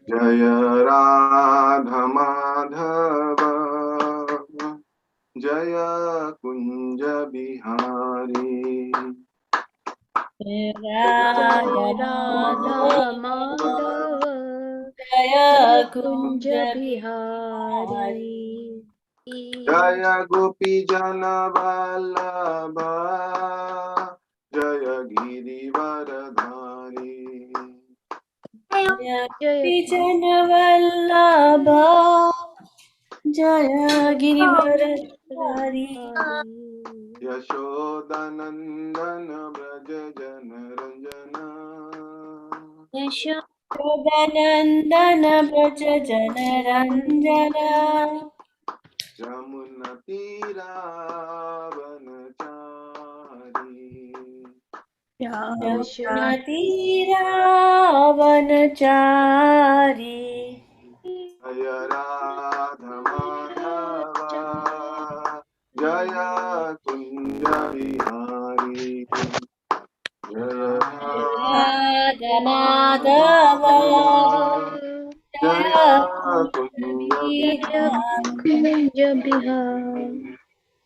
जय राधा माधव जय कुंज बिहारी। जय राधा माधव जय कुंज कुंज बिहारी। जय गोपी जन वल्लभ जय गिरिवरधारी। जय जन वल्लभ जय गिरिवरधारी। यशोदनंदन ब्रज जन रंजन यशोदनंदन ब्रज जन रंजन। यमुना तीरावनचारी। यमुना तीरावनचारी। जय राधा माधव जय कुंज बिहारी। जय राधा माधव जय कुंज कुंज बिहारी।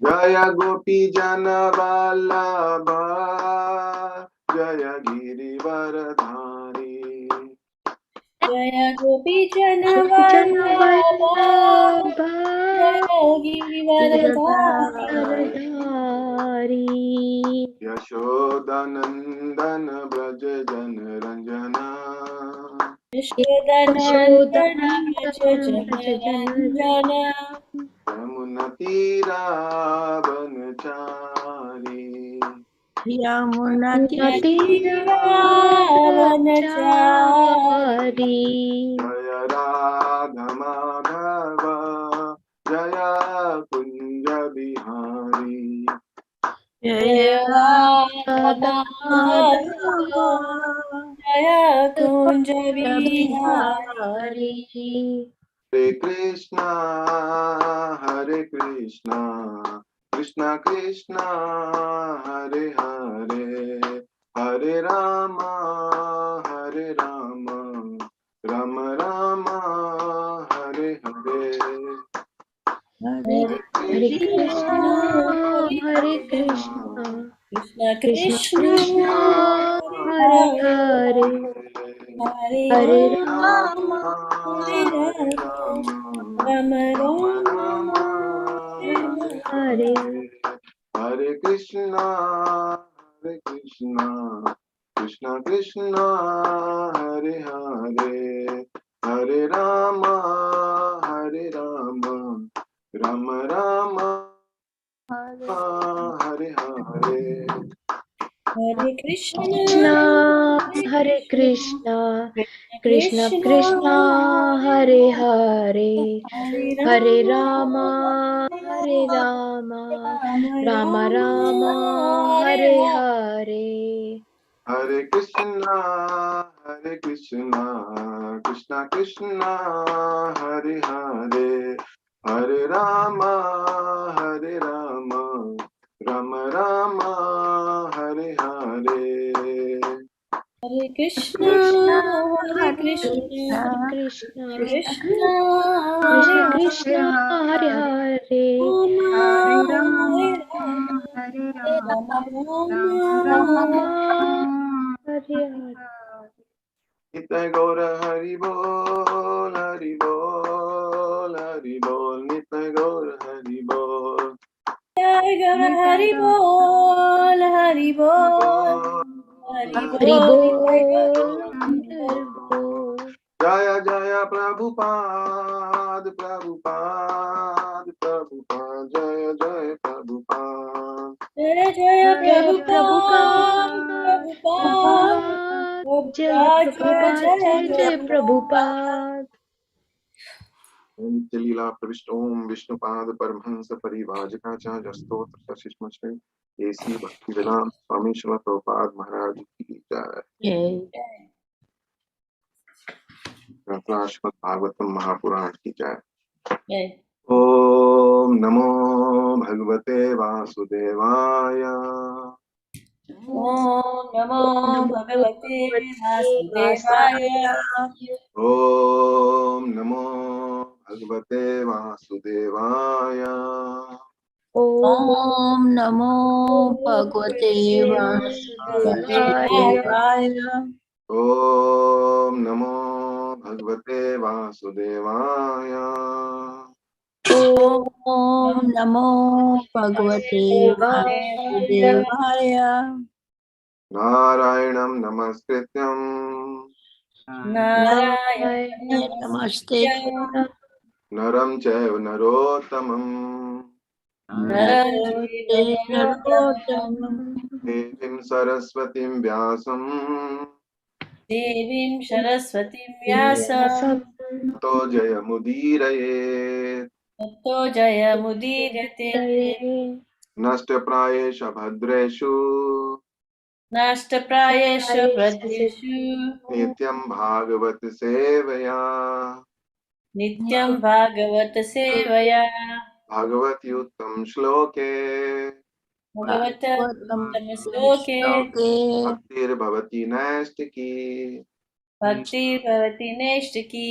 जय गोपी जन वल्लभ जय गिरिवरधारी। जय गोपी जन वल्लभ जय गिरिवरधारी। यशोदनंदन ब्रज जन रंजन यशोदनंदन ब्रज जन रंजन। यमुना तीरावनचारी। यमुना तीरावनचारी। जय राधा माधव जय कुंज बिहारी। जय राधा माधव जय कुंज बिहारी। हरे कृष्णा कृष्णा कृष्णा हरे हरे, हरे राम राम राम हरे हरे। हरे कृष्णा हरे कृष्णा कृष्ण कृष्ण कृष्ण कृष्ण हरे हरे, हरे हरे राम राम हरे राम राम राम हरे हरे। हरे कृष्णा कृष्णा कृष्णा हरे हरे, हरे राम राम राम हरे हरे। हरे कृष्ण कृष्णा हरे कृष्णा कृष्ण कृष्ण कृष्ण हरे हरे, हरे हरे राम राम राम राम राम हरे हरे हरे। हरे। हरे कृष्णा कृष्णा कृष्णा हरे हरे, हरे राम राम राम हरे हरे। हरे कृष्ण कृष्णा हरे कृष्ण हरे कृष्णा कृष्ण कृष्ण हरे कृष्ण हरे हरे, राम हरे हरे राम राम हरे राम राम राम हरे हरे। नित्य गौर हरि बोल हरि बोल हरि बोल, नित्य गौर हरि बोल। जय गौर हरि बोल हरि बोल हरि हरि बोल जय बोल गौर। हरि बोल। जय जय प्रभुपाद प्रभुपाद प्रभुपाद, जय जय प्रभुपाद। जय जय जय प्रभुपाद प्रभुपाद प्रभुपाद प्रभुपाद, जय प्रभुपाद जय प्रभुपाद जय जय जय प्रभुपाद। प्रभुपाद। नित्य लीला प्रविष्ट ओम विष्णुपाद परमहंस परिवाजकाचार्य स्तोत्र सशिष्मश्री एसी भक्ति वेदांत स्वामी श्रील प्रभुपाद महाराज की जय। श्रीमद् भागवतम महापुराण की जय। जय। ओम नमो भगवते वासुदेवाय। ओम नमो नमो भगवते भगवते वासुदेवाय। वासुदेवाय। ओम Namo Bhagavate Vasudevaya. Om Namo Bhagavate Vasudevaya. Vasudevaya. Om Namo Bhagavate Vasudevaya. Om Namo Bhagavate Vasudevaya. Narayanam Namaskrityam Narayana Namaste. Naram Chaiva Narottamam Namaste Narottamam. Devim Saraswatim Vyasam Devim Saraswatim Vyasam Tato Jayamudiraye Tatto Jayamudirate Nashtaprayesha Bhadreshu Nashtaprayeshu Bhadreshu Nityam Bhagavati Sevaya Nityam Bhagavata Sevaya Bhagavati Uttam Shloke Bhagavata Bhagavatam Namastoke Bhaktir Bhavati Nastiki. Bhakti Bhavati Neshtaki.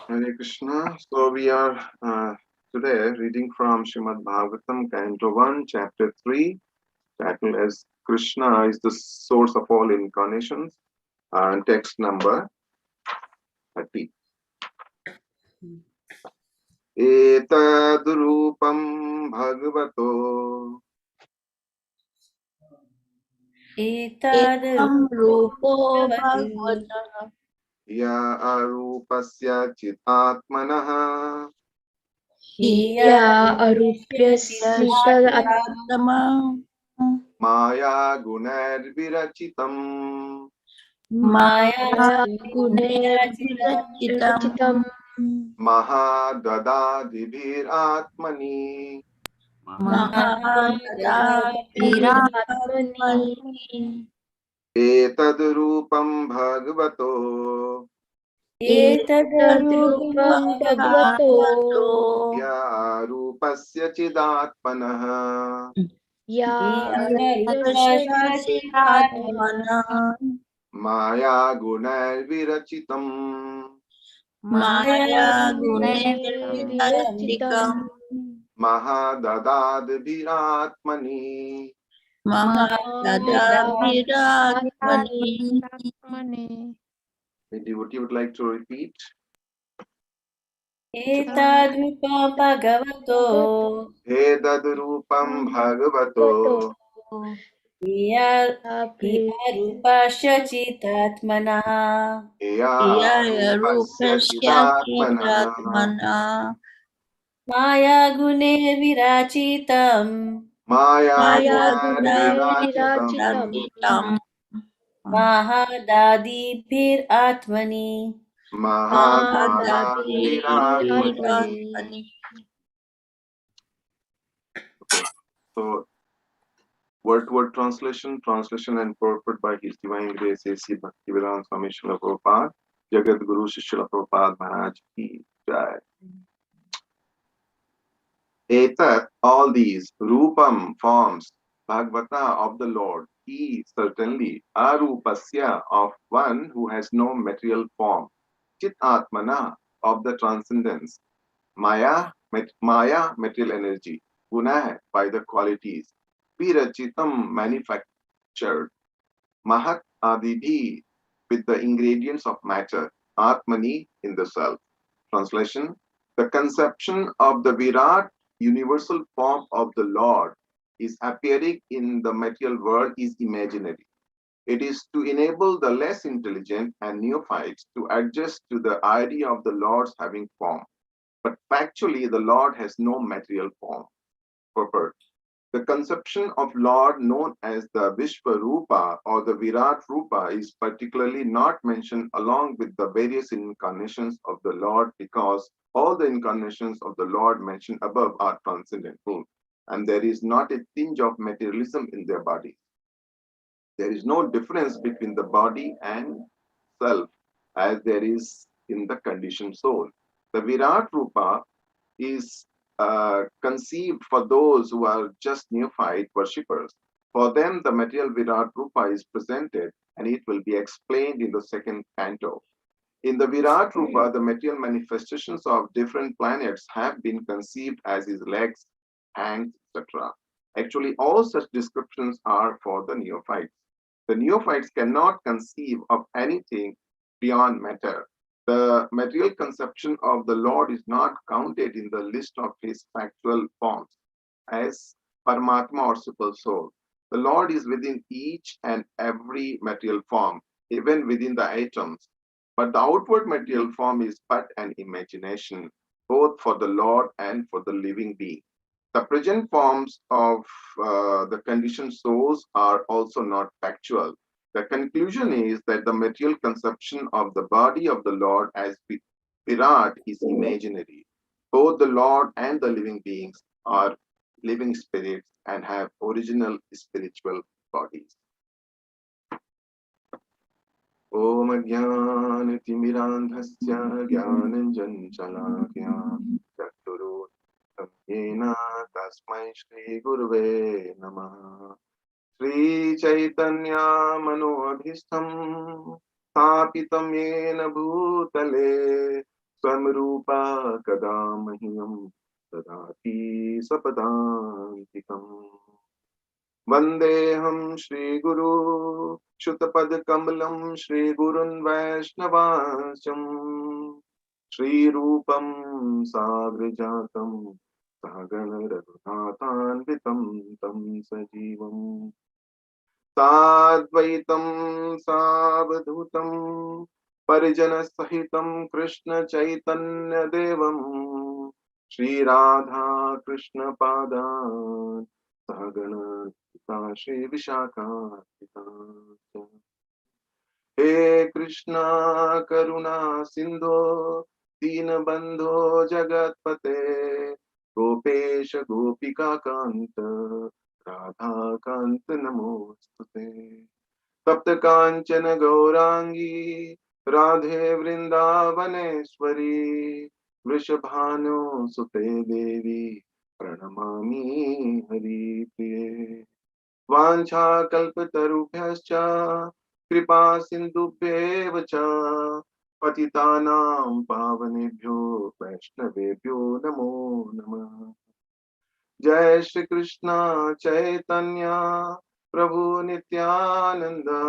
Hare Krishna. So we are today reading from Srimad Bhagavatam, Canto 1, Chapter 3, titled as Krishna is the source of all incarnations, and text number 30. Etadrupam Bhagavato Etam Rupo Bhagavati Bhagavata Ya Arupasya Chitatmanaha Ya arupyasya Yatama Maya Gunar Virachitam Maya Gunerbhirachitam rachitam Mahadadadibhir Atmani Mahadadabhiratmani Etadrupam Bhagavato Tadrupam Etadrupam bhagavato Bhagavato Ya Rupasya Chidatmanaha Ya arupyasya Yasyachiratmana Maya Gunar Virachitam Maya virachitam Gunerbhirachitam Mahadadadibhir Atmani Mahadadabhiratmani The devotee would like to repeat. Etadrupam Bhagavato Etadrupam Bhagavato Rupasya Chitatmanaha Ya Yaya Rupasya Rupasya Chidatmanaha Chidatmana Maya Gune Virachitam Maya Maya Gunar gune Virachitam virachitam Virachitam Mahadadibhir Atmani. Mahadadadibhiratmani. Mahadadabhiratmani. Okay, so word-to-word translation and purport by His Divine Grace A.C. Bhaktivedanta Swami Srila Prabhupada, Jagat Guru Srila Prabhupada Maharaj Ki Jai. Etat, all these, Rupam, forms, Bhagavata of the Lord, He certainly, Arupasya of one who has no material form, Chit Atmana of the transcendence, Maya, material energy, Guna by the qualities, Virachitam manufactured, Mahat Adibhi with the ingredients of matter, Atmani in the self. Translation: the conception of the Virat universal form of the Lord is appearing in the material world is imaginary. It is to enable the less intelligent and neophytes to adjust to the idea of the Lord's having form. But factually, the Lord has no material form. Purport: the conception of Lord known as the Vishvarupa or the Virat Rupa is particularly not mentioned along with the various incarnations of the Lord because all the incarnations of the Lord mentioned above are transcendental and there is not a tinge of materialism in their body. There is no difference between the body and self as there is in the conditioned soul. The Virat Rupa is conceived for those who are just neophyte worshippers. For them, the material Virat Rupa is presented and it will be explained in the second canto. In the Virat Rupa, the material manifestations of different planets have been conceived as his legs, hands, etc. Actually, all such descriptions are for the neophytes. The neophytes cannot conceive of anything beyond matter. The material conception of the Lord is not counted in the list of his factual forms as Paramatma or Super Soul. The Lord is within each and every material form, even within the atoms. But the outward material form is but an imagination, both for the Lord and for the living being. The present forms of the conditioned souls are also not factual. The conclusion is that the material conception of the body of the Lord as Virat is imaginary. Both the Lord and the living beings are living spirits and have original spiritual bodies. Om Jnanatimirandhasya Jnananjanchalakhya Chaturottam Yena Tasmai Shri Gurave Namaha. Shri Chaitanya Manoabhishtam Sthapitam Yena Bhutale Swamrupa Kadamahyam Dadati Sapadantikam. Vandeham Shri Guru Shutapad Kamalam Shri Gurun Vaishnavacham Shri Rupam Sagrajatam Sahagana Raghunathan Vitam Tam Sajivam Sadvaitam Savadhutam Parijana Sahitam Krishna Chaitanya Devam Shri Radha Krishna Padan Sahagana Shri Vishakha He Krishna Karuna Sindho Dinabandho Jagatpate Gopesha Gopika Kanta Radha Kanta Namostute Tapta Kanchana Gaurangi Radhe Vrindavaneshwari Vrishabhanu Sute Devi Pranamami Hari Priye Vancha Kalpatarubhyascha Kripa Sindhubhyeva cha Patitanam Pavanebhyo Vaishnavebhyo Namo Namah. Jai Shri Krishna Chaitanya Prabhu Nityananda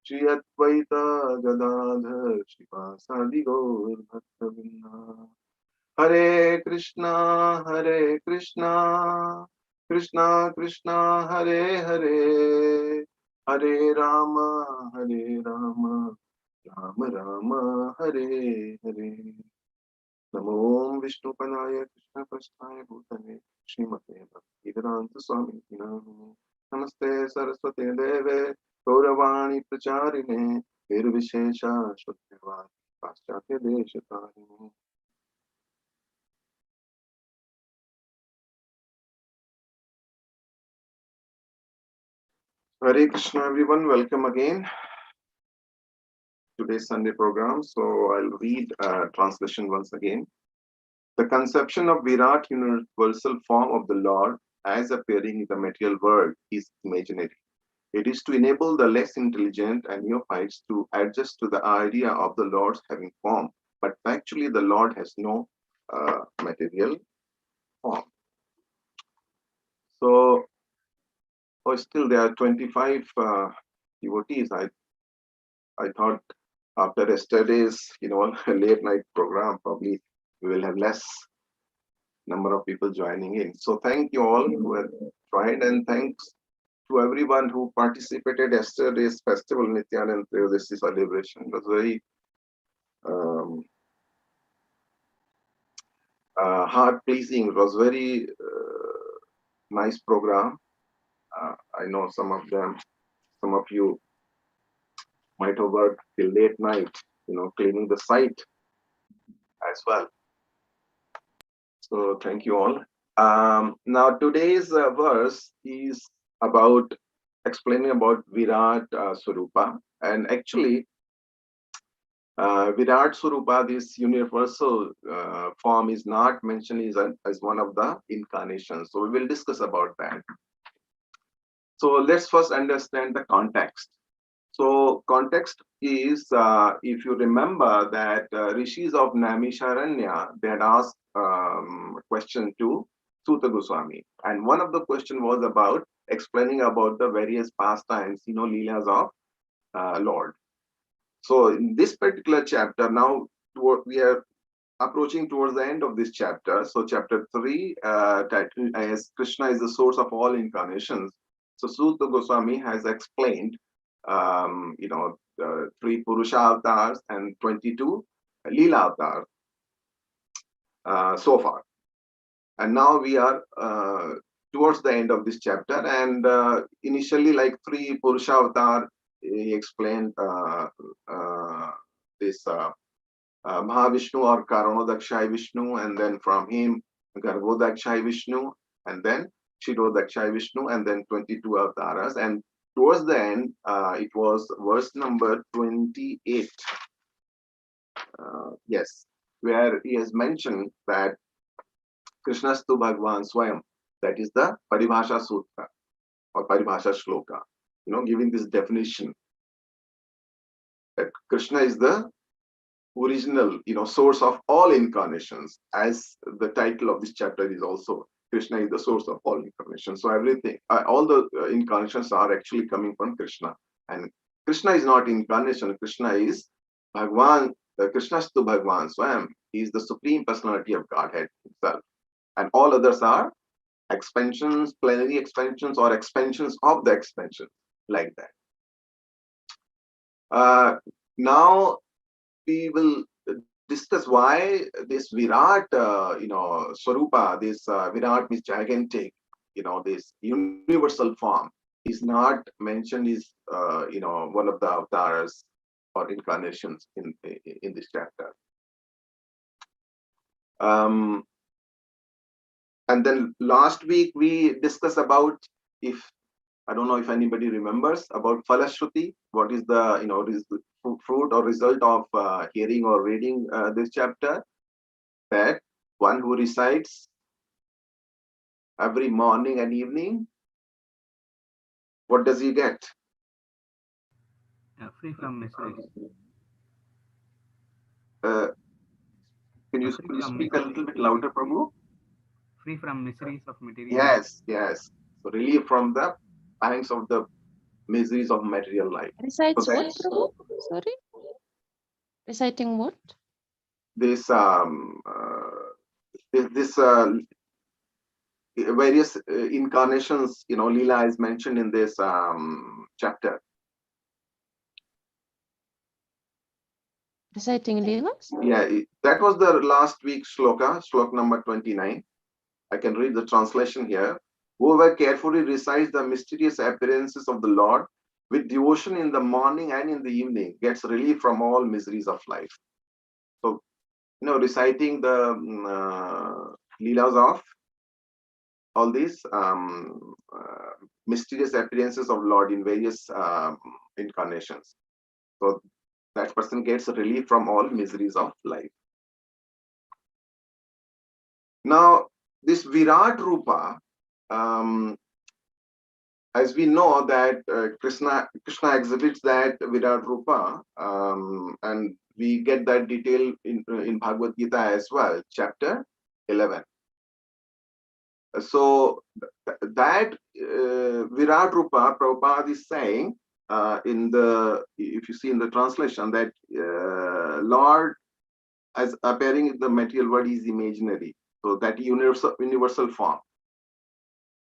Shri Advaita Gadadhar Srivasadi Gaur Bhaktavrinda. Hare Krishna Krishna Krishna Hare Hare Hare Rama Rama Rama Hare Hare. Namo Vishnu Padaya Krishna Prasthaya Bhutane Srimate Bhaktivedanta Swami Namo Namaste Saraswate Deve Gauravani Pracharine Nirvishesha Shudhava Paschatya Deshatarine. Hare Krishna everyone, welcome again. Today's Sunday program, so I'll read translation once again. The conception of Virat universal form of the Lord as appearing in the material world is imaginary. It is to enable the less intelligent and neophytes to adjust to the idea of the Lord's having form, but actually the Lord has no material form. So, still there are 25 devotees. I thought after yesterday's, late night program, probably we will have less number of people joining in. So thank you all who have tried, and thanks to everyone who participated yesterday's festival Nityanand Trayodasi celebration. It was very heart-pleasing. It was very nice program. I know some of you might have worked till late night, cleaning the site as well. So thank you all. Now today's verse is about explaining about Virat Swarupa, and actually Virat Swarupa, this universal form, is not mentioned as one of the incarnations. So we will discuss about that. So let's first understand the context. So context is, if you remember that rishis of Naimisharanya, they had asked a question to Suta Goswami, and one of the question was about explaining about the various pastimes, leelas of Lord. So in this particular chapter, now we are approaching towards the end of this chapter. So chapter 3, titled as Krishna is the source of all incarnations. So Suta Goswami has explained, three Purusha avatars and 22 Leela avatars so far. And now we are towards the end of this chapter. And initially, like three Purusha avatar, he explained this Mahavishnu or Karanodakshai Vishnu, and then from him Garbhodakshai Vishnu, and then Kshirodakshai Vishnu, and then 22 avatars. And towards the end, it was verse number 28. Yes, where he has mentioned that Krishnastu Bhagwan Swayam, that is the Paribhasha Sutra or Paribhasha Shloka, giving this definition that Krishna is the original, source of all incarnations, as the title of this chapter is also. Krishna is the source of all incarnations. So everything, all the incarnations are actually coming from Krishna. And Krishna is not incarnation. Krishna is Bhagwan. Krishnastu Bhagwan Swayam. He is the supreme personality of Godhead himself. And all others are expansions, plenary expansions, or expansions of the expansion, like that. Now we will discuss why this Virat, Swarupa, this Virat means gigantic, this universal form is not mentioned is, one of the avatars or incarnations in this chapter. And then last week we discussed about, I don't know if anybody remembers, about Falashruti. What is the fruit or result of hearing or reading this chapter? That one who recites every morning and evening, what does he get? Free from miseries. Can you speak a little bit louder, Prabhu? Free from miseries of material. Yes. So relief from the pangs of the miseries of material life. Recites what, Prabhu? Sorry? Reciting what? This various incarnations, Leela is mentioned in this chapter. Reciting Leelas? Yeah, that was the last week's shloka number 29. I can read the translation here. Whoever carefully recites the mysterious appearances of the Lord with devotion in the morning and in the evening gets relief from all miseries of life. So, reciting the Leelas of all these mysterious appearances of Lord in various incarnations. So that person gets relief from all miseries of life. Now, this Virat Rupa, as we know that Krishna exhibits that Virat Rupa, and we get that detail in Bhagavad Gita as well, chapter 11. So that Virat Rupa, Prabhupada is saying if you see in the translation, that Lord as appearing in the material world is imaginary. So that universal form.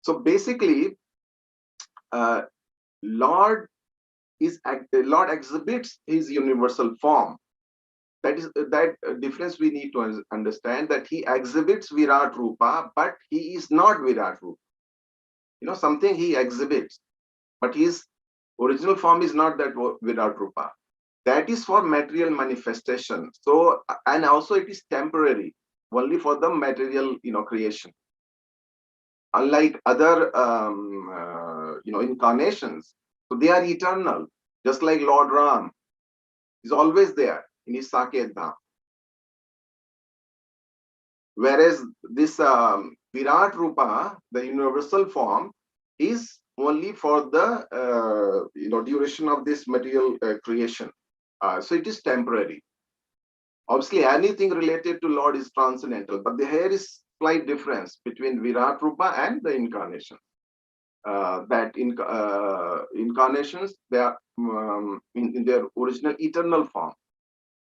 So basically, Lord exhibits his universal form. That difference we need to understand, that he exhibits Virat Rupa, but he is not Virat Rupa. Something he exhibits, but his original form is not that Virat Rupa. That is for material manifestation. So, and also it is temporary, only for the material, creation. Unlike other, incarnations, so they are eternal. Just like Lord Ram is always there in his Saket Dham. Whereas this Virat Rupa, the universal form, is only for the duration of this material creation. So it is temporary. Obviously, anything related to Lord is transcendental, but here is slight difference between Virat Rupa and the incarnation. Incarnations, they are in their original eternal form,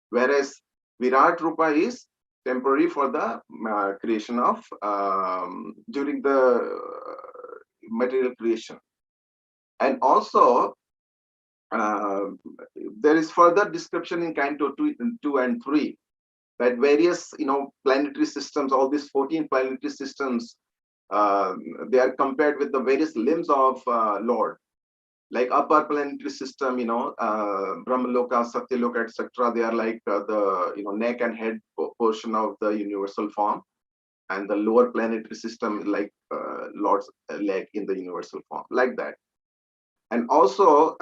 whereas Virat Rupa is temporary for the creation of during the material creation. And also there is further description in Canto 2 and 3 that various planetary systems, all these 14 planetary systems, they are compared with the various limbs of Lord, like upper planetary system, Brahmaloka, Satyaloka, etc. They are like the neck and head portion of the universal form, and the lower planetary system like Lord's leg in the universal form, like that. And also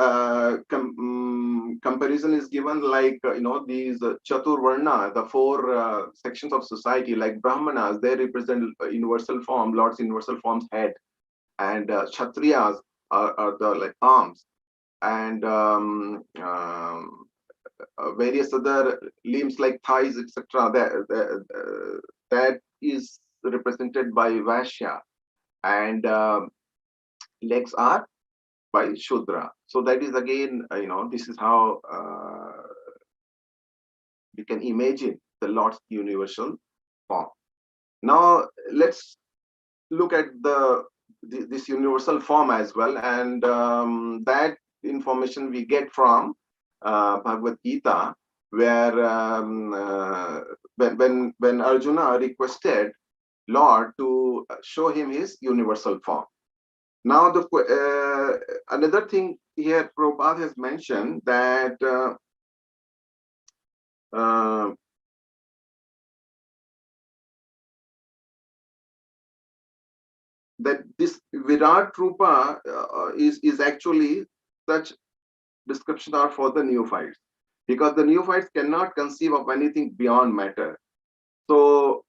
comparison is given like these Chatur Varna, the four sections of society, like Brahmanas, they represent universal form, Lord's universal form's head, and Kshatriyas are the like arms, and various other limbs like thighs, etc. That is represented by Vaishya, and legs are by Shudra. So that is again, this is how we can imagine the Lord's universal form. Now let's look at this universal form as well, and that information we get from Bhagavad Gita, where when Arjuna requested Lord to show him his universal form. Now, another thing here, Prabhupada has mentioned that that this Virat Rupa is actually such descriptions are for the neophytes, because the neophytes cannot conceive of anything beyond matter. So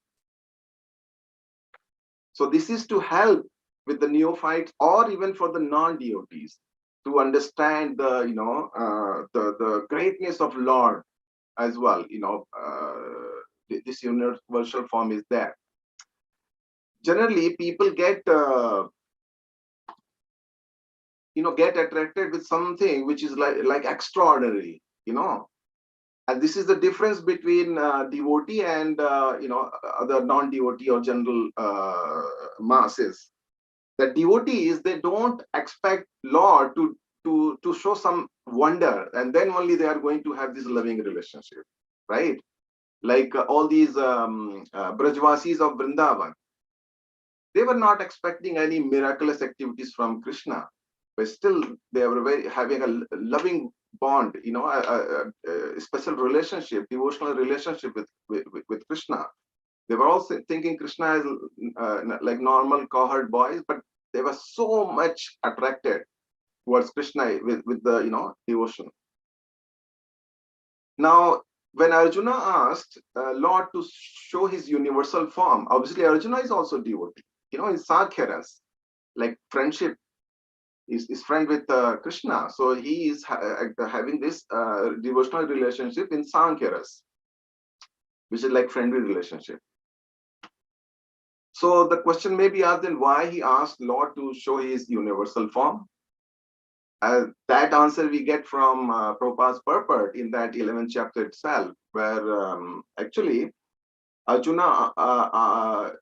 this is to help with the neophytes, or even for the non-devotees, to understand the the greatness of Lord as well. This universal form is there. Generally, people get get attracted with something which is like extraordinary, and this is the difference between devotee and other non-devotee or general masses. The devotees, they don't expect Lord to show some wonder, and then only they are going to have this loving relationship, right? Like all these Brajvasis of Vrindavan, they were not expecting any miraculous activities from Krishna, but still they were having a loving bond, a special relationship, devotional relationship with Krishna. They were also thinking Krishna is like normal cowherd boys, but they were so much attracted towards Krishna with the devotion. Now, when Arjuna asked Lord to show his universal form, obviously Arjuna is also devotee. In Sankhya Ras, like friendship is friend with Krishna, so he is having this devotional relationship in Sankhya Ras, which is like friendly relationship. So the question may be asked then, why he asked Lord to show his universal form? That answer we get from Prabhupada's purport in that 11th chapter itself, where actually Arjuna,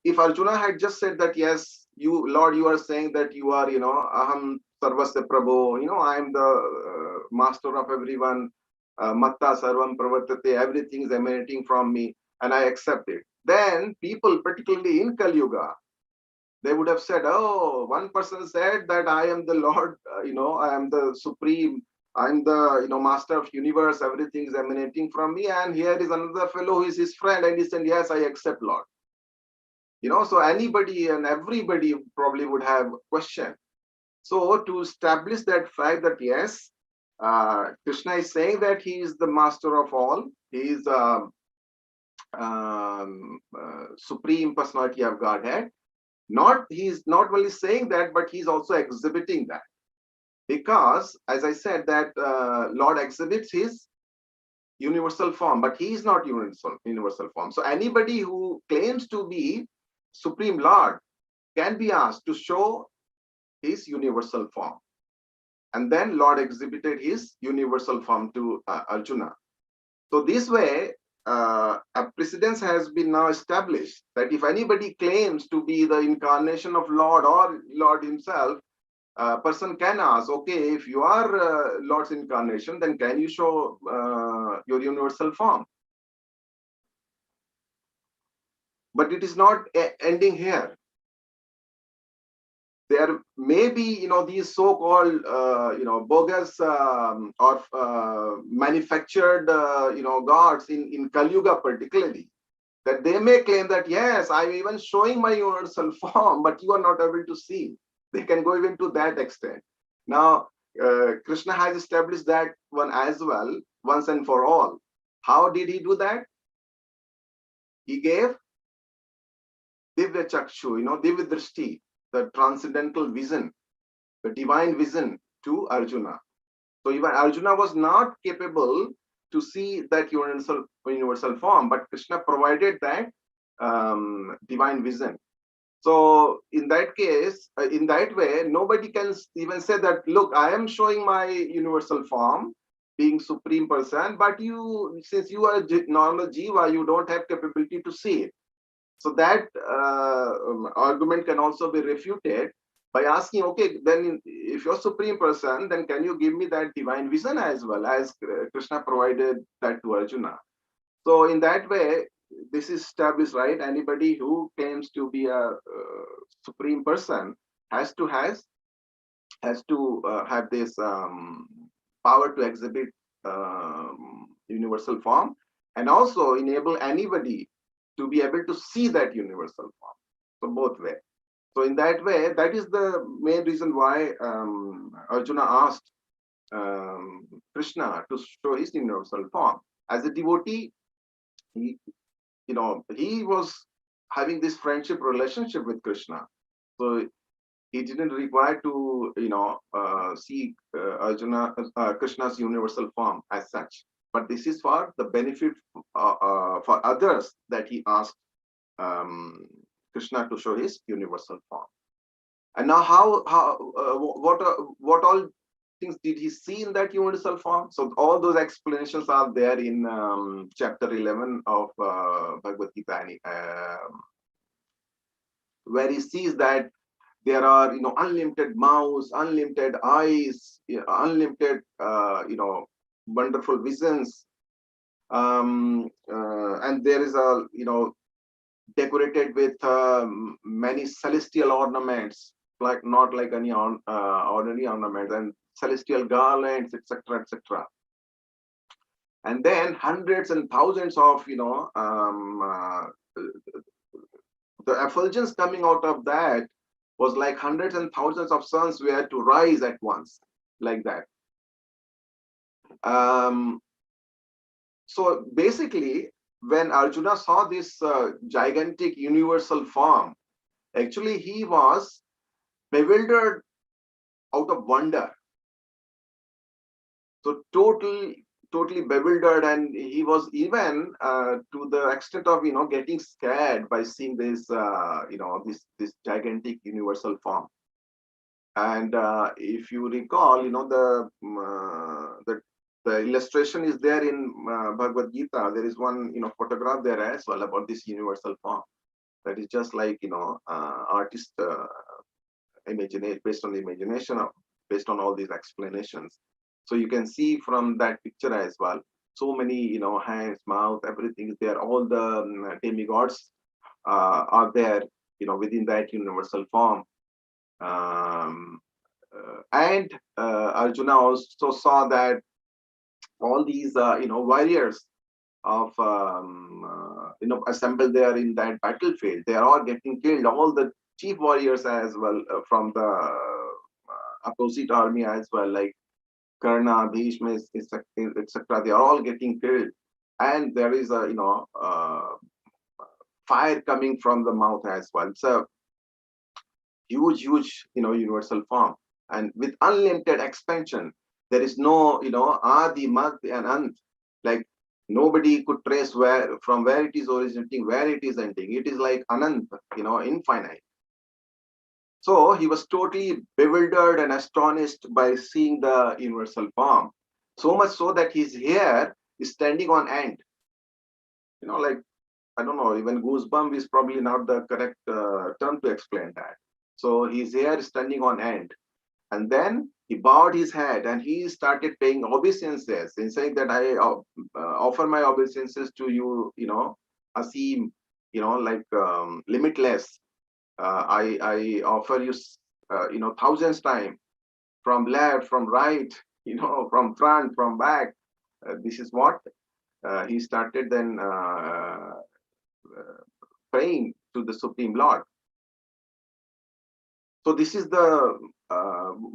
if Arjuna had just said that, yes, Lord, you are saying that you are, Aham Sarvasya Prabhu, I am the master of everyone, Matta Sarvam Pravartate, everything is emanating from me, and I accept it. Then people, particularly in Kali Yuga, they would have said, oh, one person said that I am the Lord, I am the supreme, I'm the master of universe, everything is emanating from me, and here is another fellow who is his friend, and he said, yes, I accept Lord. So anybody and everybody probably would have question. So to establish that fact that yes, Krishna is saying that he is the master of all, he is supreme personality of Godhead, he's not only saying that, but he's also exhibiting that. Because, as I said, that Lord exhibits his universal form, but he is not universal form. So anybody who claims to be Supreme Lord can be asked to show his universal form. And then Lord exhibited his universal form to Arjuna. So this way, a precedence has been now established that if anybody claims to be the incarnation of Lord or Lord himself, a person can ask, okay, if you are Lord's incarnation, then can you show your universal form? But it is not ending here. There may be, these so-called, bogus or manufactured, gods in Kali Yuga particularly, that they may claim that, yes, I'm even showing my universal form, but you are not able to see. They can go even to that extent. Now, Krishna has established that one as well, once and for all. How did he do that? He gave Divya Chakshu, Divya Drishti, the transcendental vision, the divine vision to Arjuna. So even Arjuna was not capable to see that universal form, but Krishna provided that divine vision. So in that case, in that way, nobody can even say that, look, I am showing my universal form, being Supreme Person, but you, since you are a normal Jiva, you don't have capability to see it. So that argument can also be refuted by asking, okay, then if you're Supreme Person, then can you give me that divine vision as well, as Krishna provided that to Arjuna? So in that way, this is established, right? Anybody who claims to be a Supreme Person has to have this power to exhibit universal form, and also enable anybody to be able to see that universal form. So both ways. So in that way, that is the main reason why Arjuna asked Krishna to show his universal form. As a devotee, he was having this friendship relationship with Krishna. So he didn't require to, see Krishna's universal form as such. But this is for the benefit for others that he asked Krishna to show his universal form. And now, what all things did he see in that universal form? So all those explanations are there in chapter 11 of Bhagavad Gita, where he sees that there are, unlimited mouths, unlimited eyes, unlimited, wonderful visions, and there is a, decorated with many celestial ornaments, like not like any ordinary ornaments, and celestial garlands, etc., etc. And then hundreds and thousands of, the effulgence coming out of that was like hundreds and thousands of suns were to rise at once, like that. So basically, when Arjuna saw this gigantic universal form, actually he was bewildered out of wonder. So totally bewildered, and he was even to the extent of getting scared by seeing this this gigantic universal form. And if you recall, the illustration is there in Bhagavad Gita. There is one photograph there as well about this universal form. That is just like artist imagination, based on the imagination, based on all these explanations. So you can see from that picture as well, so many hands, mouth, everything is there. All the demigods are there within that universal form. And Arjuna also saw that all these warriors of assembled there in that battlefield, they are all getting killed. All the chief warriors as well from the opposite army as well, like Karna, Bhishma, etc. They are all getting killed, and there is a fire coming from the mouth as well. So huge, universal form, and with unlimited expansion. There is no, Adi, Mad, and Ant. Like nobody could trace from where it is originating, where it is ending. It is like Anant, infinite. So he was totally bewildered and astonished by seeing the universal form. So much so that his hair is standing on end. Like, I don't know, even goosebump is probably not the correct term to explain that. So his hair is standing on end. And then he bowed his head and he started paying obeisances in saying that I offer my obeisances to you, Asim, like limitless. I offer you, thousands times from left, from right, from front, from back. This is what he started then praying to the Supreme Lord. So this is the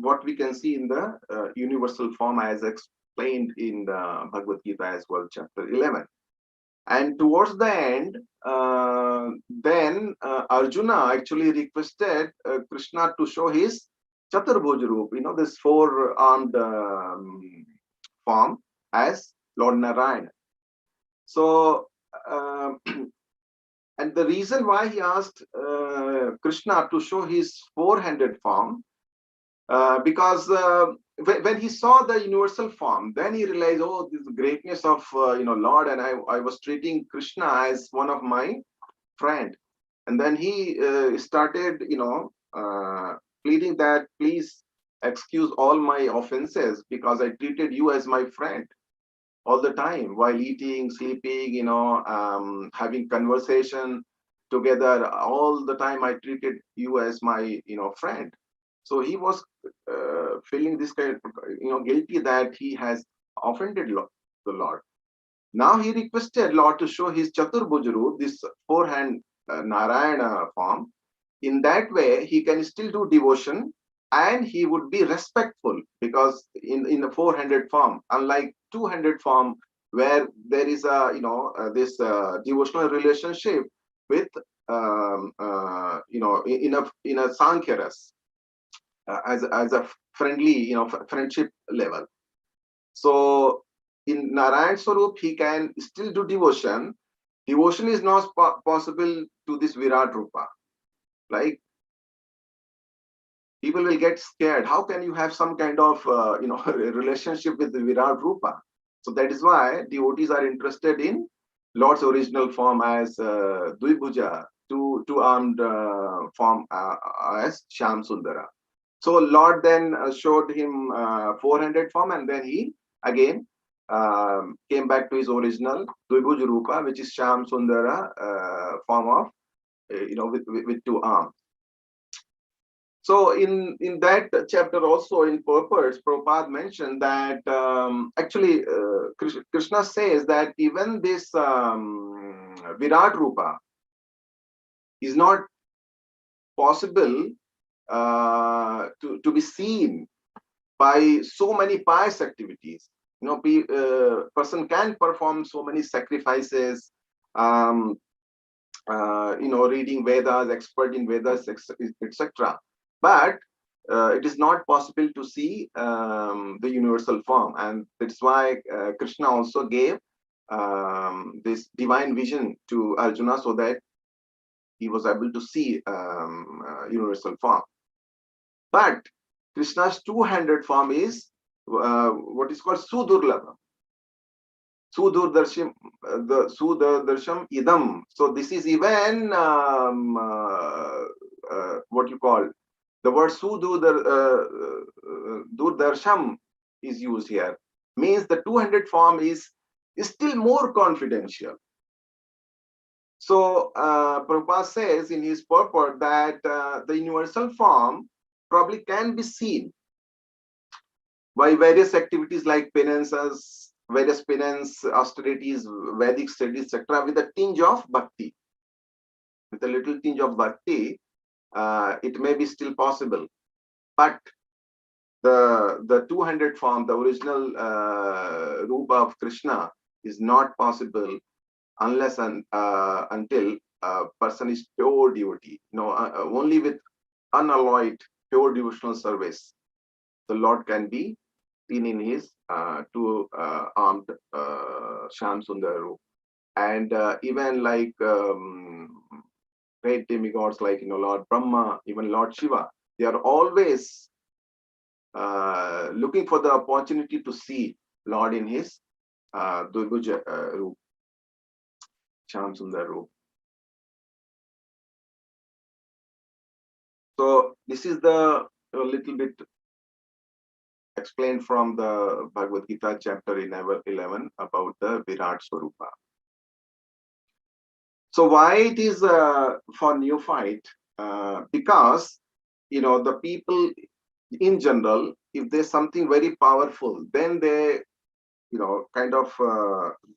what we can see in the universal form as explained in the Bhagavad Gita as well, chapter 11. And towards the end, then Arjuna actually requested Krishna to show his Chaturbhuj Roop, this four-armed form as Lord Narayan. So, and the reason why he asked Krishna to show his four-handed form, because when he saw the universal form, then he realized, oh, this greatness of Lord, and I was treating Krishna as one of my friend. And then he started, pleading that please excuse all my offenses because I treated you as my friend all the time while eating, sleeping, having conversation together. All the time I treated you as my, friend. So he was feeling this kind of, guilty that he has offended the Lord. Now he requested Lord to show his Chaturbhuj Roop, this four-hand Narayana form. In that way, he can still do devotion and he would be respectful, because in the four-handed form, unlike two-handed form, where there is a, this devotional relationship with, in a Sankhya ras, as a friendly, friendship level. So in Narayan Swarup, he can still do devotion. Devotion is not possible to this Virat Rupa. Like, people will get scared. How can you have some kind of, relationship with the Virat Rupa? So that is why devotees are interested in Lord's original form as Dvibhuja, two-armed form as Shyam Sundara. So Lord then showed him four-handed form, and then he again came back to his original Dvibhuj Rupa, which is Shyam Sundara form of, with two arms. So in that chapter also in purpose, Prabhupada mentioned that actually Krishna says that even this Virat Rupa is not possible to be seen by so many pious activities. Person can perform so many sacrifices, reading Vedas, expert in Vedas, etc. But it is not possible to see the universal form, and that's why Krishna also gave this divine vision to Arjuna so that he was able to see universal form. But Krishna's two-handed form is what is called Sudurlabha. Sudurdarsham, the Sudarsham idam. So this is even what you call the word Durdarsham is used here. Means the two-handed form is still more confidential. So Prabhupada says in his purport that the universal form probably can be seen by various activities like penances, various penance, austerities, Vedic studies, etc., with a tinge of bhakti. With a little tinge of bhakti, it may be still possible. But the two-handed form, the original Rupa of Krishna, is not possible unless and until a person is pure devotee. Only with unalloyed, pure devotional service, the Lord can be seen in his two armed Shyam Sundar Roop. And even like great demigods like Lord Brahma, even Lord Shiva, they are always looking for the opportunity to see Lord in his Dvibhuj Roop, Shyam Sundar Roop. So this is the a little bit explained from the Bhagavad Gita chapter 11 about the Virat Swarupa. So why it is for neophyte? Because the people in general, if there's something very powerful, then they kind of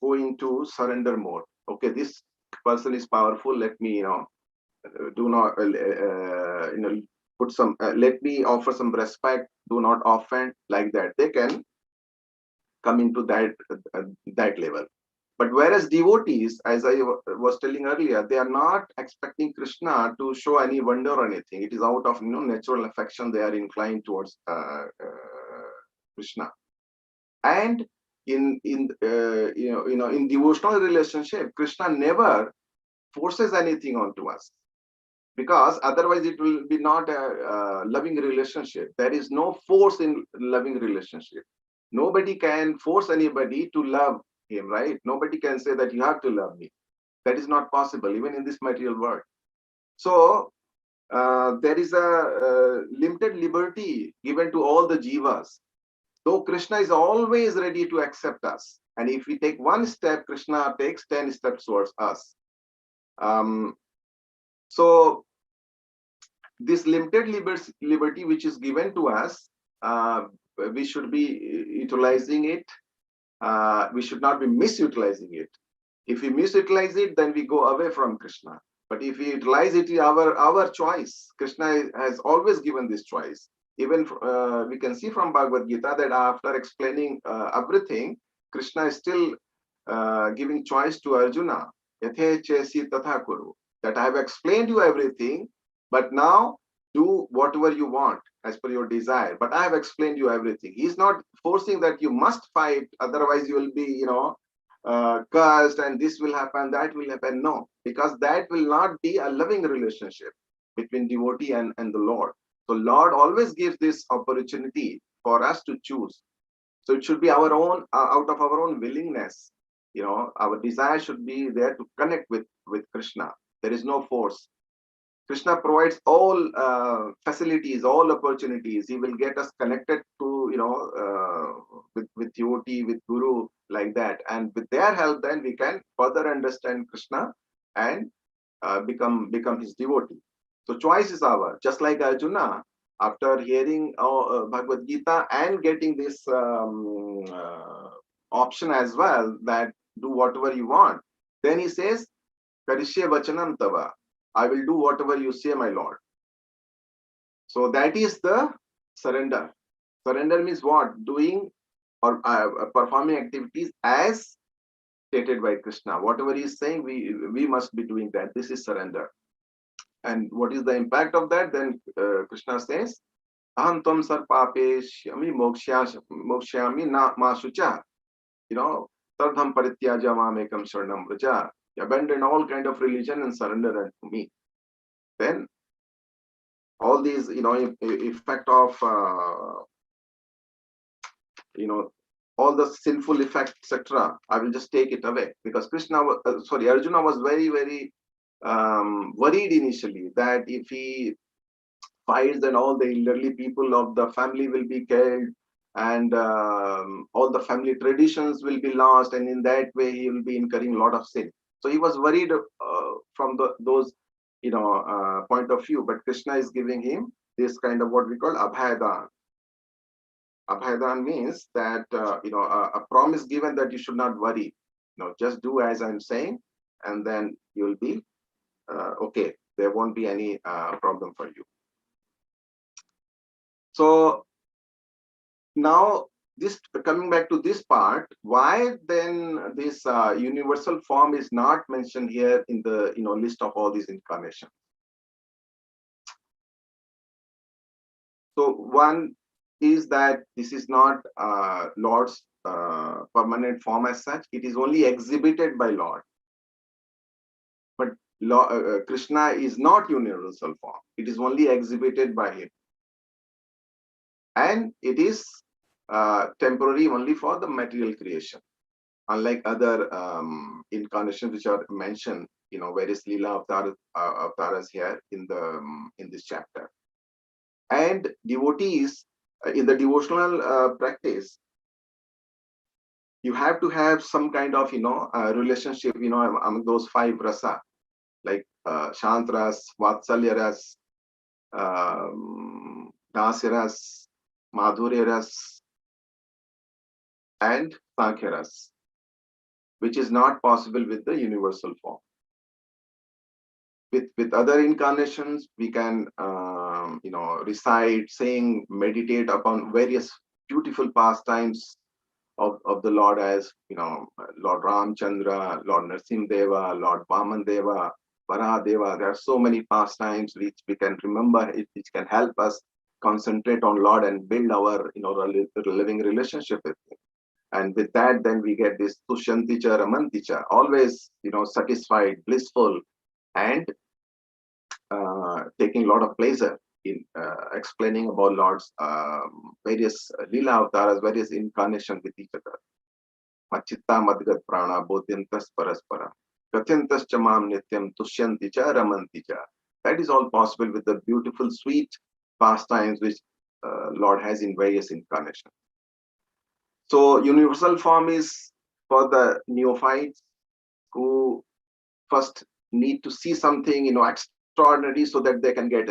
go into surrender mode. Okay, this person is powerful. Let me do not put some. Let me offer some respect. Do not offend, like that. They can come into that level. But whereas devotees, as I was telling earlier, they are not expecting Krishna to show any wonder or anything. It is out of natural affection they are inclined towards Krishna. And in devotional relationship, Krishna never forces anything onto us, because otherwise it will be not a loving relationship. There is no force in loving relationship. Nobody can force anybody to love him, right? Nobody can say that you have to love me. That is not possible, even in this material world. So there is a limited liberty given to all the jivas. Though Krishna is always ready to accept us. And if we take one step, Krishna takes 10 steps towards us. So this limited liberty which is given to us, we should be utilizing it. We should not be misutilizing it. If we misutilize it, then we go away from Krishna. But if we utilize it, our choice. Krishna has always given this choice. Even we can see from Bhagavad Gita that after explaining everything, Krishna is still giving choice to Arjuna. Yathe chesi tatha kuru. That I have explained you everything, but now do whatever you want as per your desire. But I have explained you everything. He's not forcing that you must fight, otherwise you will be, cursed, and this will happen, that will happen. No, because that will not be a loving relationship between devotee and the Lord. So Lord always gives this opportunity for us to choose. So it should be our own, out of our own willingness. Our desire should be there to connect with Krishna. There is no force. Krishna provides all facilities, all opportunities. He will get us connected to, with devotee, with Guru, like that. And with their help, then we can further understand Krishna and become his devotee. So choice is ours. Just like Arjuna, after hearing Bhagavad Gita and getting this option as well, that do whatever you want, then he says, Karishye vachanam tava. I will do whatever you say, my Lord. So that is the surrender. Surrender means what? Doing or performing activities as stated by Krishna. Whatever he is saying, we must be doing that. This is surrender. And what is the impact of that? Then Krishna says, Aham tvam sarpapeshyami mokshyami na masucha. Tardham parityaja mamekam sharanam vraja. Abandon all kind of religion and surrender unto me. Then all these, effect of, all the sinful effect, etc. I will just take it away, because Arjuna was very, very worried initially that if he fights, then all the elderly people of the family will be killed, and all the family traditions will be lost, and in that way he will be incurring a lot of sin. So he was worried from those point of view. But Krishna is giving him this kind of what we call abhaydan. Abhaydan means that a promise given that you should not worry. Just do as I'm saying, and then you'll be okay. There won't be any problem for you. So now, this coming back to this part, why then this universal form is not mentioned here in the list of all these incarnations? So one is that this is not Lord's permanent form as such. It is only exhibited by Lord. But Krishna is not universal form. It is only exhibited by him. And it is temporary only for the material creation. Unlike other incarnations which are mentioned, various Leela avatars here in this chapter. And devotees in the devotional practice, you have to have some kind of relationship among those 5 rasa, like Shant ras, Vatsalya ras, Dasya ras, Madhurya ras, and Sankhya ras, which is not possible with the universal form. With other incarnations, we can recite, sing, meditate upon various beautiful pastimes of the Lord, as Lord Ramchandra, Lord Nrsimha, Lord Vaman Deva, Varadeva. There are so many pastimes which we can remember, which can help us concentrate on Lord and build our living relationship with Him. And with that, then we get this Tushanticha Ramanticha, always satisfied, blissful, and taking a lot of pleasure in explaining about Lord's various Leela avatars, various incarnations with each other. Machitta madgat prana bodhyantas paraspara. Katyantas chamam nityam tushyanticha ramanticha. That is all possible with the beautiful, sweet pastimes which Lord has in various incarnations. So universal form is for the neophytes who first need to see something extraordinary so that they can get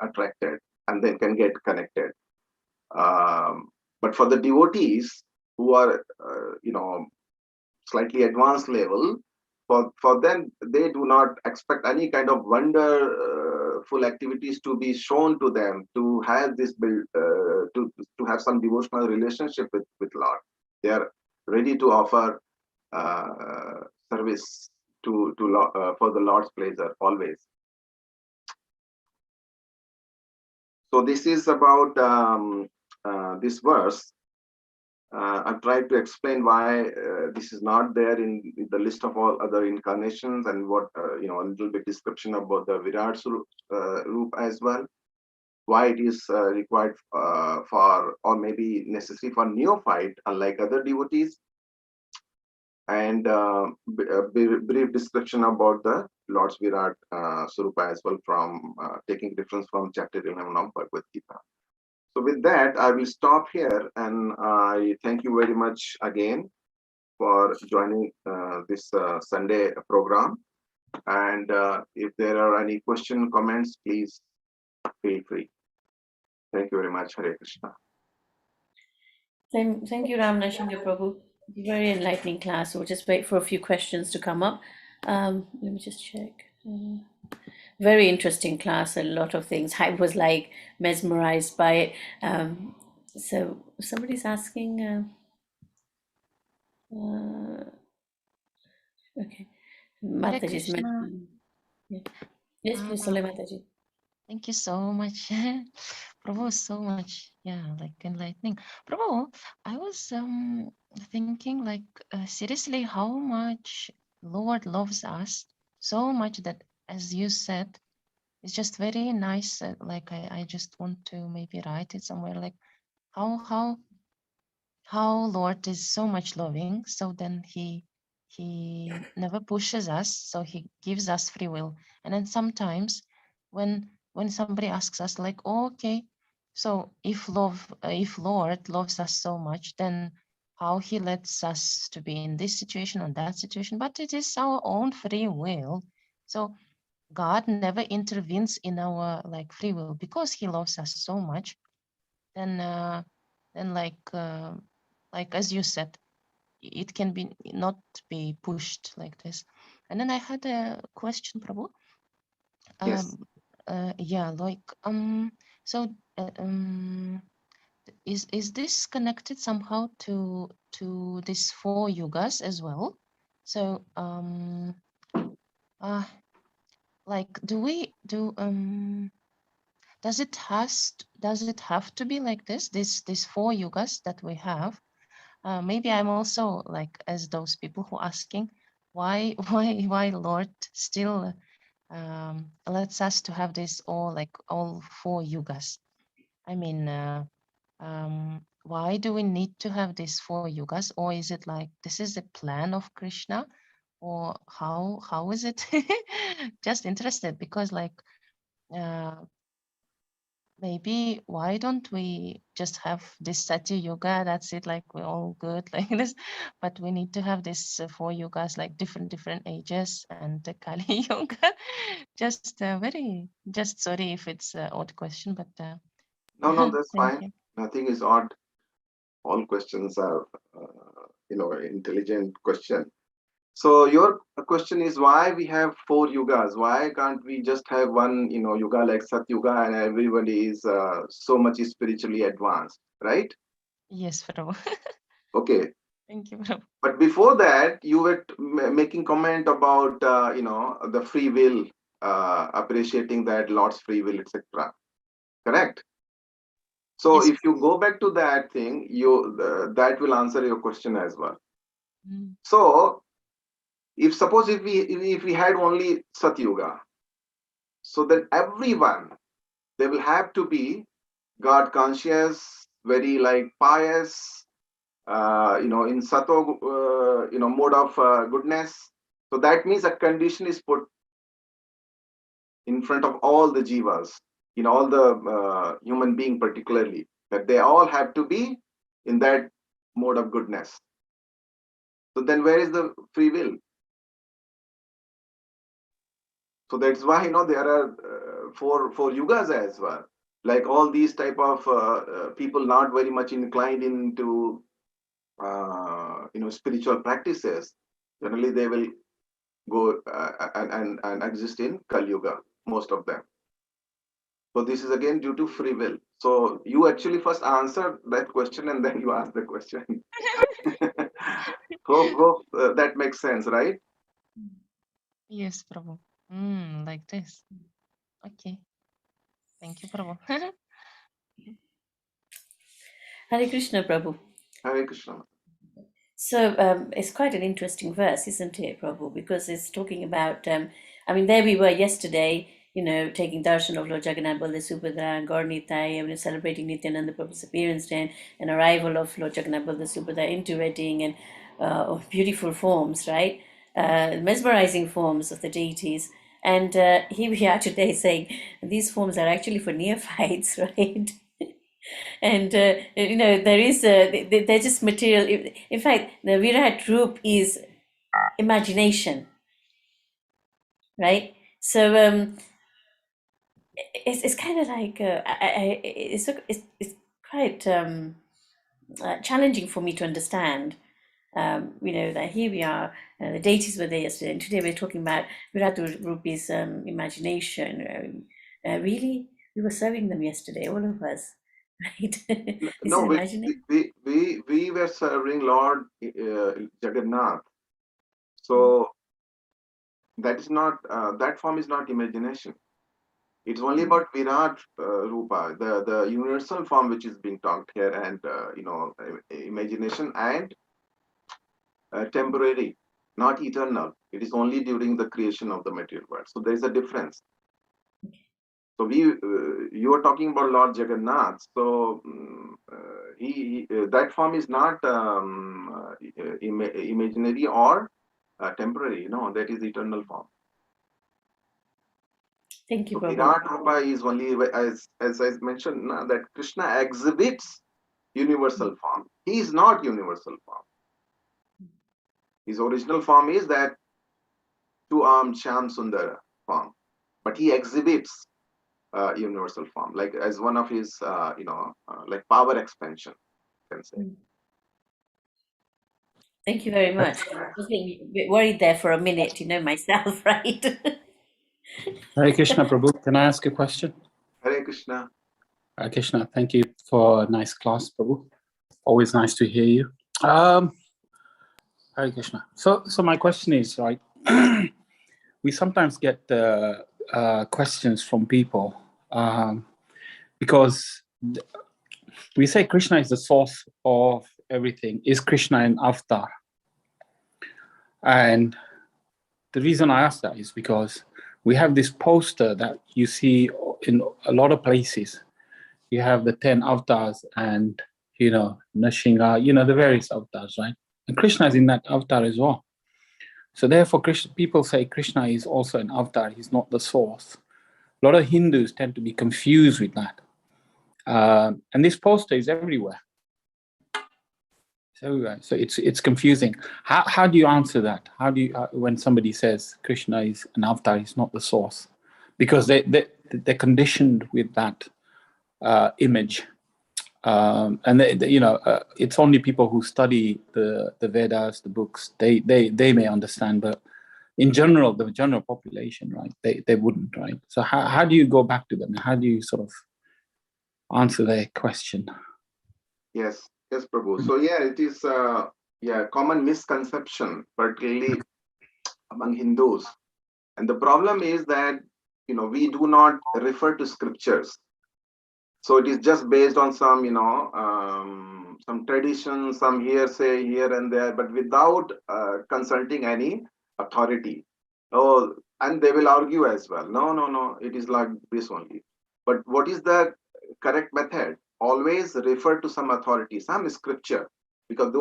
attracted and they can get connected. But for the devotees who are slightly advanced level, for them, they do not expect any kind of wonderful activities to be shown to them to have this build to have some devotional relationship with Lord. They are ready to offer service for the Lord's pleasure always. So this is about this verse. I've tried to explain why this is not there in the list of all other incarnations, and what a little bit description about the Virat Roop as well. Why it is required for, or maybe necessary for neophyte, unlike other devotees, and a brief description about the Lord's Virat Surupa as well, from taking reference from chapter 11 of Bhagavad Gita. So with that, I will stop here, and I thank you very much again for joining this Sunday program. And if there are any question, comments, please feel free. Thank you very much. Hare Krishna. Thank you, Ram Nrsingha Prabhu. Very enlightening class. We'll just wait for a few questions to come up. Let me just check. Very interesting class. A lot of things. I was like mesmerized by it. So somebody's asking. Okay, Hare Mataji's Krishna. mentioning. Yeah. Yes, please, Sole Mataji. Thank you so much. Prabhu, so much. Yeah, like enlightening. Prabhu, I was thinking like seriously how much Lord loves us so much that, as you said, it's just very nice. Like I just want to maybe write it somewhere, like how Lord is so much loving. So then he never pushes us, so he gives us free will. And then sometimes when somebody asks us like, oh, okay, so if Lord loves us so much, then how he lets us to be in this situation or that situation, but it is our own free will. So God never intervenes in our like free will because he loves us so much. Then like as you said, it can be not be pushed like this. And then I had a question, Prabhu. Yes. Yeah, like so is this connected somehow to these 4 yugas as well? So like do does it have to be like this? These 4 yugas that we have? Maybe I'm also like as those people who asking why why Lord still lets us to have this all 4 yugas. I mean, why do we need to have these 4 yugas, or is it like this is the plan of Krishna, or how is it? Just interested because like maybe why don't we just have this Satya Yoga? That's it, like we're all good like this, but we need to have this 4 yugas, like different ages, and the Kali Yoga. Just just sorry if it's an odd question, but No, that's thank fine. you. Nothing is odd. All questions are, intelligent question. So your question is why we have 4 yugas? Why can't we just have one, yuga like Sat Yuga and everybody is so much spiritually advanced, right? Yes, Prabhu. Okay. Thank you, Prabhu. But before that, you were making comment about, the free will, appreciating that Lord's free will, etc. Correct? So Yes. if you go back to that thing, that will answer your question as well. Mm. So if we had only Satyuga, so then everyone, they will have to be God conscious, very like pious, in sato, mode of goodness. So that means a condition is put in front of all the jivas, in all the human being particularly, that they all have to be in that mode of goodness. So then where is the free will? So that's why there are four yugas as well. Like all these type of people not very much inclined into spiritual practices. Generally, they will go and exist in Kali Yuga, most of them. So this is again due to free will. So you actually first answer that question and then you ask the question. Hope that makes sense, right? Yes, Prabhu. Like this. Okay. Thank you, Prabhu. Hare Krishna, Prabhu. Hare Krishna. So it's quite an interesting verse, isn't it, Prabhu? Because it's talking about, there we were yesterday, taking darshan of Lord Jagannath, Baldev Subhadra, and Gaur Nitai, celebrating Nityananda Prabhu's appearance day and arrival of Lord Jagannath, Baldev Subhadra into wedding and of beautiful forms, right? Mesmerizing forms of the deities. And here we are today saying these forms are actually for neophytes, right? And there is they're just material. In fact, the Virat Roop is imagination, right? So it's kind of like it's quite challenging for me to understand. That here we are, the deities were there yesterday, and today we're talking about Virat Rupi's imagination. Really, we were serving them yesterday, all of us, right? This is No, imagining. we were serving Lord Jagannath. So that is not that form is not imagination. It's only about Virat Rupa, the universal form which is being talked here, and imagination and temporary, not eternal. It is only during the creation of the material world. So there is a difference. So you are talking about Lord Jagannath. So that form is not imaginary or temporary. That is eternal form. Thank you, So Prabhu. Virat Rupa is only, as I mentioned, that Krishna exhibits universal form. He is not universal form. His original form is that two-armed Shyam Sundar form, but he exhibits universal form, like as one of his, like power expansion, you can say. Thank you very much. I was a bit worried there for a minute, myself, right? Hare Krishna, Prabhu. Can I ask a question? Hare Krishna. Hare Krishna. Thank you for a nice class, Prabhu. Always nice to hear you. Hare Krishna. So my question is, right, we sometimes get questions from people because we say Krishna is the source of everything. Is Krishna an avatar? And the reason I ask that is because we have this poster that you see in a lot of places. You have the 10 avatars and, Nrsinga, the various avatars, right? And Krishna is in that avatar as well. So therefore, people say Krishna is also an avatar. He's not the source. A lot of Hindus tend to be confused with that. And this poster is everywhere. It's everywhere. So it's confusing. How do you answer that? How do you, when somebody says Krishna is an avatar, he's not the source? Because they're conditioned with that image. And it's only people who study the Vedas, the books, they may understand, but in general, the general population, right, they wouldn't, right? So how do you go back to them? How do you sort of answer their question? Yes, Prabhu. So it is common misconception, particularly among Hindus. And the problem is that, we do not refer to scriptures. So it is just based on some, some tradition, some hearsay here and there, but without consulting any authority. Oh, and they will argue as well. No, it is like this only. But what is the correct method? Always refer to some authority, some scripture, because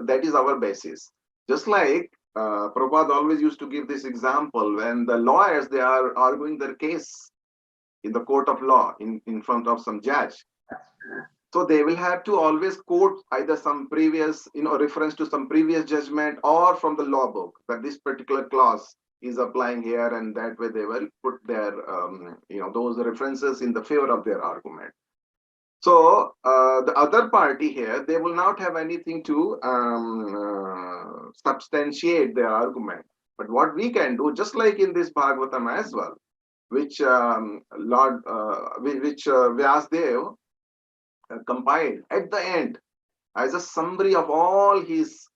that is our basis. Just like Prabhupada always used to give this example when the lawyers, they are arguing their case in the court of law in front of some judge. So they will have to always quote either some previous, reference to some previous judgment or from the law book that this particular clause is applying here, and that way they will put their, those references in the favor of their argument. So the other party here, they will not have anything to substantiate their argument. But what we can do, just like in this Bhagavatam as well, which Vyasdev compiled at the end as a summary of all his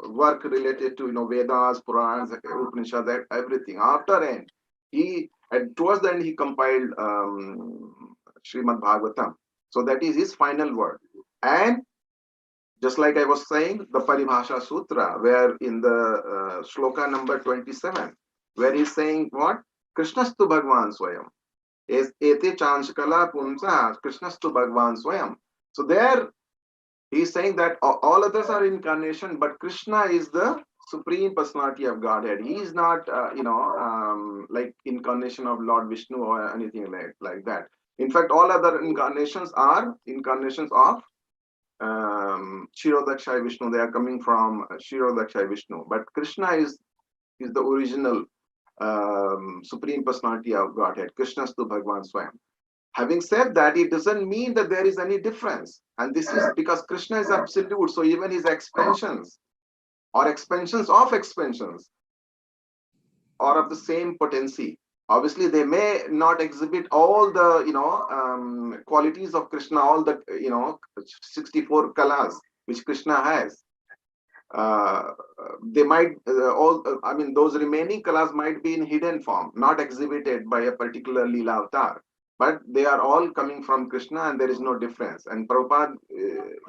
work related to Vedas, Purans, Upanishads, everything. After end, towards the end he compiled Srimad Bhagavatam. So that is his final word. And just like I was saying, the Paribhasha Sutra, where in the shloka number 27, where he's saying what? Krishnastu Bhagwan Swayam. Ete Chanshkala Punsa Krishnastu Bhagwan Swayam. So there he's saying that all others are incarnation, but Krishna is the supreme personality of Godhead. He is not, like incarnation of Lord Vishnu or anything like that. In fact, all other incarnations are incarnations of Shirodakshay Vishnu. They are coming from Shirodakshay Vishnu. But Krishna is the original supreme personality of Godhead. Krishnastu Bhagwan Swayam. Having said that, it doesn't mean that there is any difference. And this is because Krishna is absolute. So even his expansions or expansions of expansions are of the same potency. Obviously, they may not exhibit all the qualities of Krishna, all the 64 kalas which Krishna has. They might those remaining kalas might be in hidden form, not exhibited by a particular Leela avatar, but they are all coming from Krishna, and there is no difference. And Prabhupada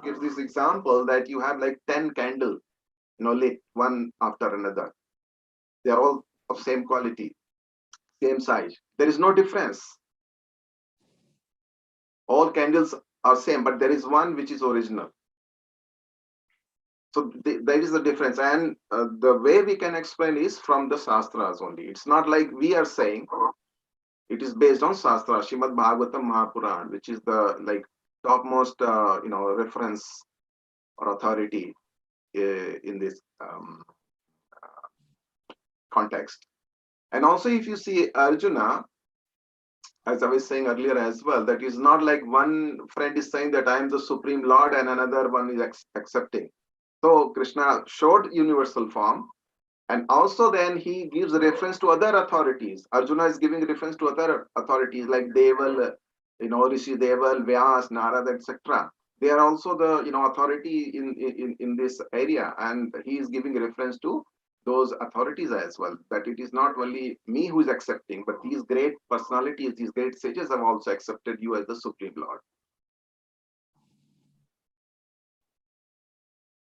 gives this example that you have like 10 candles, lit one after another. They are all of same quality, same size. There is no difference. All candles are same, but there is one which is original. So that is the difference. And the way we can explain is from the Shastras only. It's not like we are saying. It is based on Shastra, Srimad Bhagavatam Mahapuran, which is the topmost reference or authority in this context. And also, if you see Arjuna, as I was saying earlier as well, that is not like one friend is saying that I am the Supreme Lord and another one is accepting. So Krishna showed universal form, and also then he gives reference to other authorities. Arjuna is giving reference to other authorities like Deval, Rishi Deval, Vyas, Narada, etc. They are also the authority in this area, and he is giving reference to those authorities as well, that it is not only me who is accepting, but these great personalities, these great sages have also accepted you as the Supreme Lord.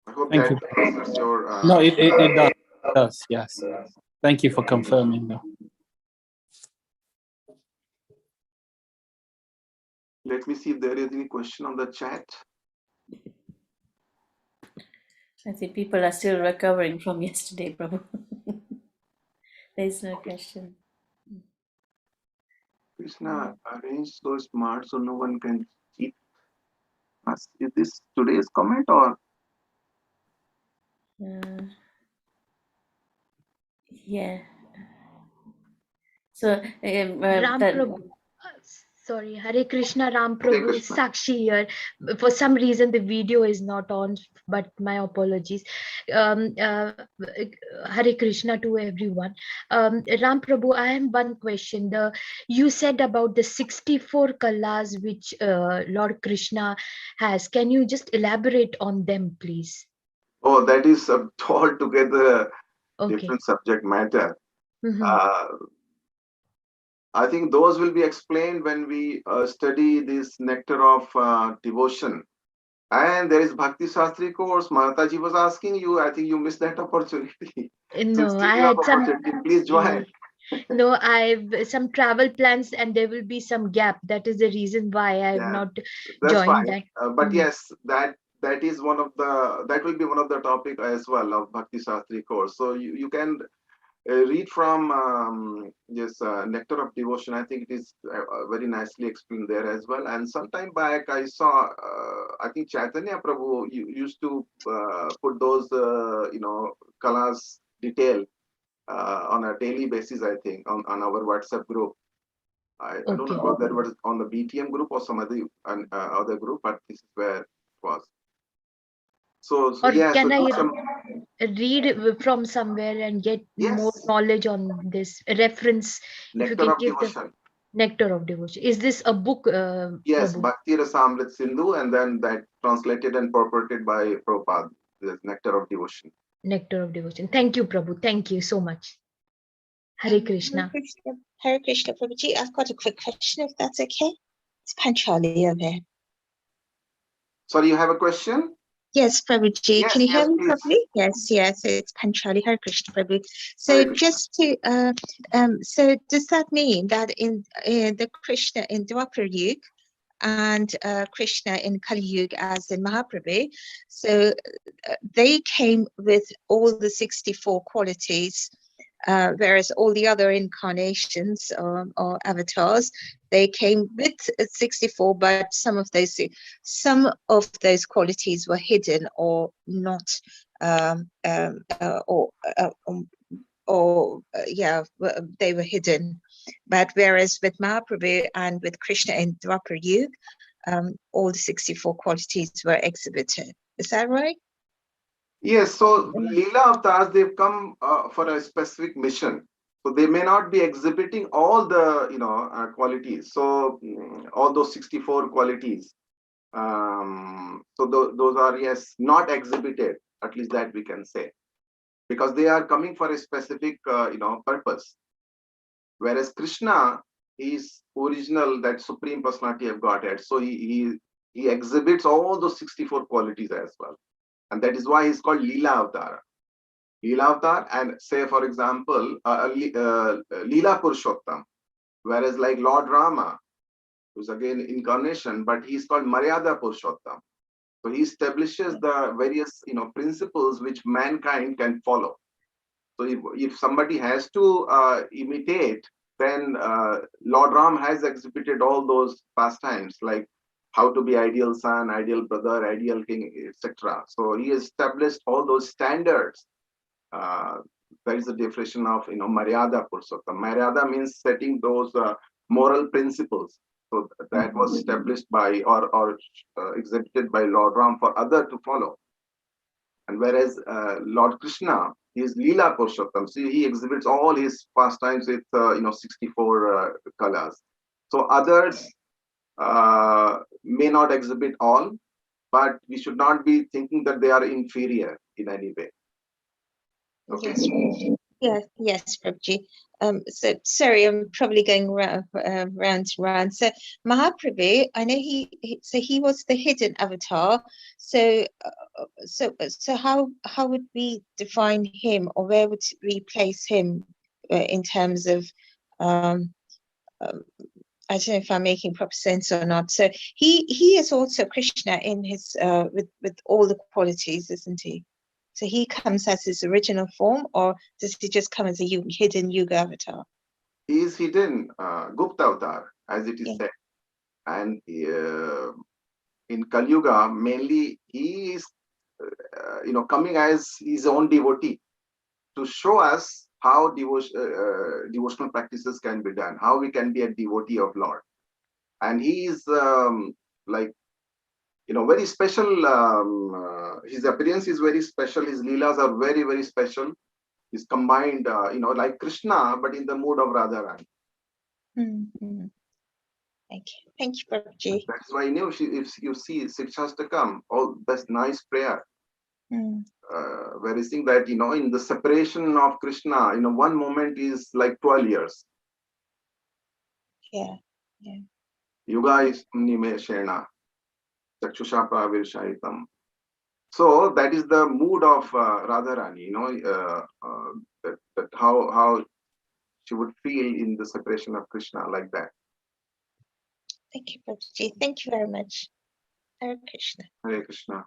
I hope Thank that you. answers your. No, it does. Yes. Thank you for confirming that. Let me see if there is any question on the chat. I think people are still recovering from yesterday, Prabhu. There's no question. Krishna, arrange so smart so no one can cheat us. Is this today's comment or? Yeah. So Ram Prabhu. Sorry, Hare Krishna, Ram Prabhu, Krishna. Sakshi here. For some reason, the video is not on, but my apologies. Hare Krishna to everyone. Ram Prabhu, I have one question. You said about the 64 kalas which Lord Krishna has. Can you just elaborate on them, please? Oh, that is altogether Okay. different subject matter. Mm-hmm. I think those will be explained when we study this nectar of devotion. And there is Bhakti Shastri course. Mataji was asking you. I think you missed that opportunity. No, Since I you have had some. opportunity, please join. No, I've some travel plans and there will be some gap. That is the reason why I have Yeah, not that's joined fine. that. But yes, that is one of the, that will be one of the topic as well of Bhakti Shastri course. So you can read from this Nectar of Devotion. I think it is very nicely explained there as well. And sometime back I saw, I think Chaitanya Prabhu used to put those, kalas detail on a daily basis, I think, on our WhatsApp group. I don't know whether that was on the BTM group or some other group, but this is where it was. So Or yeah, can so I do some, read from somewhere and get more yes, knowledge on this reference? If you Nectar can of give the Devotion. Nectar of Devotion. Is this a book, Yes, Prabhu? Bhakti Rasamrit Sindhu, and then that translated and purported by Prabhupada, the Nectar of Devotion. Nectar of Devotion. Thank you, Prabhu. Thank you so much. Hare Krishna. Hare Krishna, Prabhuji. I've got a quick question, if that's okay. It's Panchali over here. Sorry, you have a question? Yes, Prabhuji. Yes, Can you yes, hear me please. properly? Yes. It's Panchali. Hare Krishna, Prabhu. So Hare Krishna. just to, so does that mean that in the Krishna in Dwapar Yuga and Krishna in Kali Yuga as in Mahaprabhu, so they came with all the 64 qualities, whereas all the other incarnations or avatars, they came with 64, but some of those qualities were hidden or not, they were hidden. But whereas with Mahaprabhu and with Krishna in Dwapar Yuga, all the 64 qualities were exhibited. Is that right? Yes, so Leela avatars, they've come for a specific mission. So they may not be exhibiting all the qualities. So all those 64 qualities. So those are, yes, not exhibited, at least that we can say, because they are coming for a specific purpose. Whereas Krishna is original, that supreme personality of Godhead. So he exhibits all those 64 qualities as well. And that is why he's called Leela Avatara. Leela Avatar, and say, for example, Leela Purushottam. Whereas like Lord Rama, who's again incarnation, but he's called Maryada Purushottam. So he establishes the various principles which mankind can follow. So if somebody has to imitate, then Lord Ram has exhibited all those pastimes, like how to be ideal son, ideal brother, ideal king, etc. So he established all those standards. That is the definition of Maryada Purushottam. Maryada means setting those moral principles. So that was established by or exhibited by Lord Ram for other to follow. And whereas Lord Krishna is Leela Purushottam, so he exhibits all his pastimes with 64 colors. So others may not exhibit all, but we should not be thinking that they are inferior in any way. Okay. Yes, Prabhuji. So sorry, I'm probably going round and round. So Mahaprabhu, I know so he was the hidden avatar. So how would we define him, or where would we place him in terms of I don't know if I'm making proper sense or not. So he is also Krishna in his with all the qualities, isn't he? So he comes as his original form, or does he just come as a hidden Yuga avatar? He is hidden, Gupta avatar, as it is Yeah. said. And in Kali Yuga, mainly he is, coming as his own devotee to show us how devotional practices can be done, how we can be a devotee of Lord. And he is very special. His appearance is very special. His leelas are very, very special. He's combined, like Krishna, but in the mood of Radharani. Mm-hmm. Thank you, Prabhuji. That's why if you see Sikshastakam, all that's nice prayer. Where you think that in the separation of Krishna, one moment is like 12 years. Yeah. Yuga is nimeshena, chakshusha pravirshaitam. So that is the mood of Radharani. That how she would feel in the separation of Krishna, like that. Thank you, Prabhuji. Thank you very much. Hare Krishna. Hare Krishna.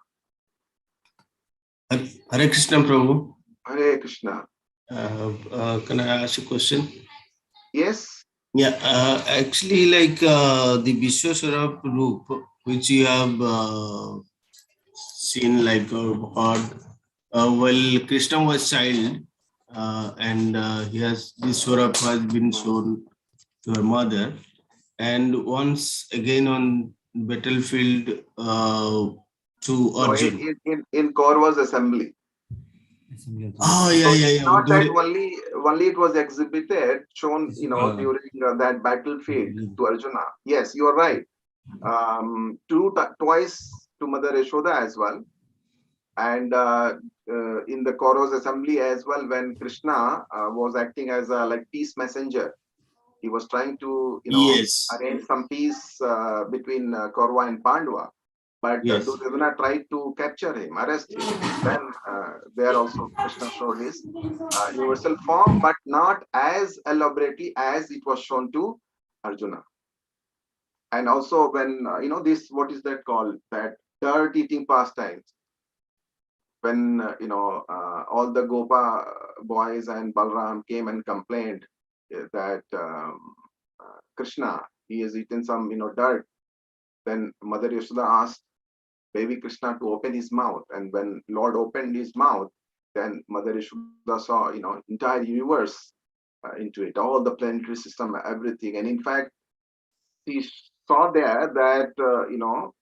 Hare Krishna, Prabhu. Hare Krishna. Can I ask a question? Yes. Yeah, actually, like the Vishwaswara Roop, which you have seen, like heard, while Krishna was child, and this Swarup has been shown to her mother, and once again on battlefield to Arjun. In Kaurva's assembly. Oh, yeah. Not that only it was exhibited, shown, during that battlefield to Arjuna. Yes, you are right. Twice to Mother Yashoda as well. And in the Kaurav's assembly as well, when Krishna was acting as a peace messenger, he was trying to arrange some peace between Kaurava and Pandava. But Duryodhana tried to capture him, arrest him. Then there also Krishna showed his universal form, but not as elaborately as it was shown to Arjuna. And also when, this, what is that called? That dirt eating pastimes. When, all the Gopa boys and Balram came and complained that Krishna, he has eaten some, dirt. Then Mother Yashoda asked baby Krishna to open his mouth. And when Lord opened his mouth, then Mother Yashoda saw, entire universe into it, all the planetary system, everything. And in fact, she saw there that,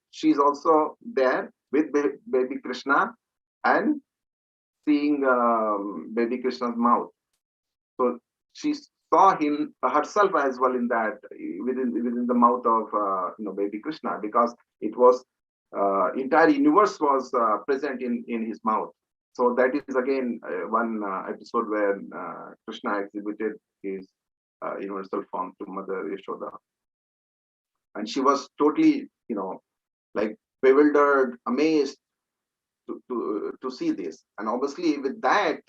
she's also there with baby Krishna and seeing baby Krishna's mouth. So she saw him herself as well in that, within the mouth of baby Krishna, because it was entire universe was present in his mouth. So that is again one episode where Krishna exhibited his universal form to Mother Yashoda, and she was totally bewildered, amazed to see this. And obviously with that,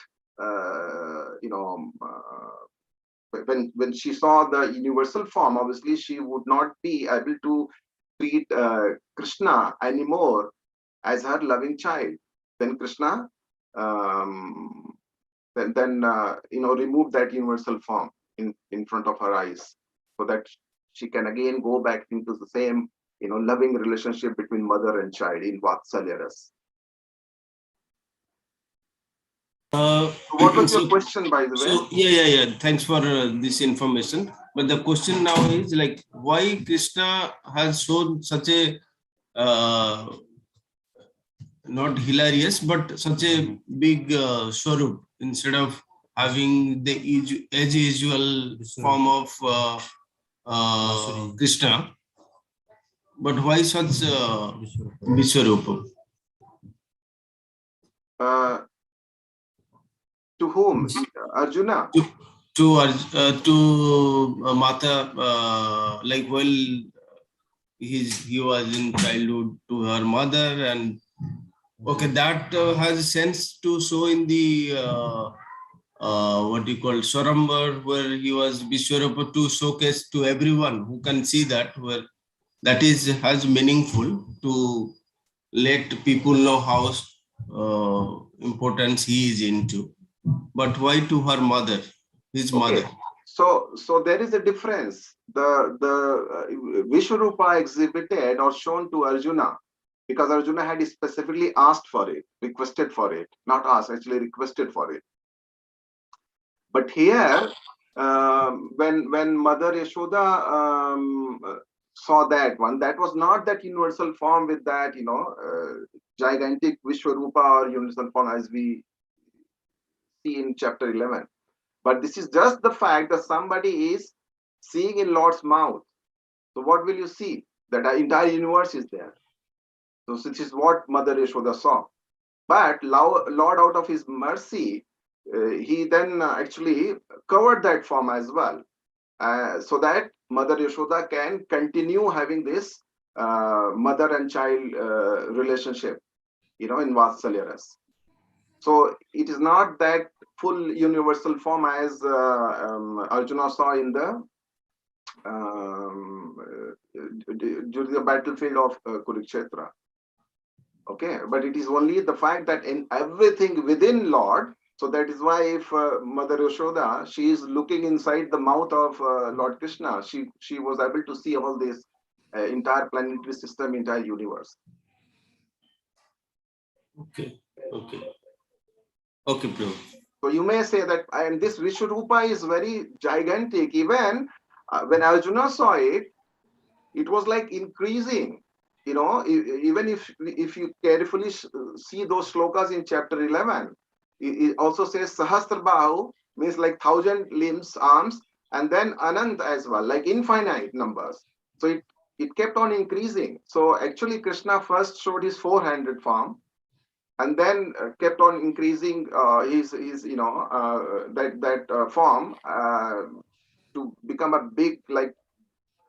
when she saw the universal form, obviously she would not be able to treat Krishna anymore as her loving child. Then Krishna remove that universal form in front of her eyes, so that she can again go back into the same loving relationship between mother and child in Vatsalya Ras. What was your question, by the way? So, yeah. Thanks for this information. But the question now is why Krishna has shown such a not hilarious, but such a big Swarup instead of having the as usual form of Krishna. But why such Vishwarupa? To whom? Arjuna. To Mata, like while he was in childhood, to her mother, and okay, that has sense to show in the what you call Swarambar, where he was Vishwarapa to showcase to everyone who can see that, where that is has meaningful to let people know how importance he is into. But why to her mother, his mother? So there is a difference. The Vishwarupa exhibited or shown to Arjuna, because Arjuna had specifically asked for it, requested for it, not asked, actually requested for it. But here, when Mother Yashoda saw that one, that was not that universal form with that, gigantic Vishwarupa or universal form as we see in chapter 11. But this is just the fact that somebody is seeing in Lord's mouth. So what will you see? That our entire universe is there. So this is what Mother Yashoda saw. But Lord, out of his mercy, he then actually covered that form as well, so that Mother Yashoda can continue having this mother and child relationship, in Vatsalya Ras. So it is not that full universal form as Arjuna saw in the during the battlefield of Kurukshetra. Okay, but it is only the fact that in everything within Lord. So that is why if Mother Yashoda, she is looking inside the mouth of Lord Krishna, she was able to see all this entire planetary system, entire universe. Okay, Prabhu. So you may say that, and this Vishwarupa is very gigantic. Even when Arjuna saw it, it was like increasing. Even if you carefully see those shlokas in chapter 11, it also says Sahasrabahu, means like 1,000 limbs, arms, and then Anant as well, like infinite numbers. So it kept on increasing. So actually Krishna first showed his 400 form, and then kept on increasing his that form to become a big, like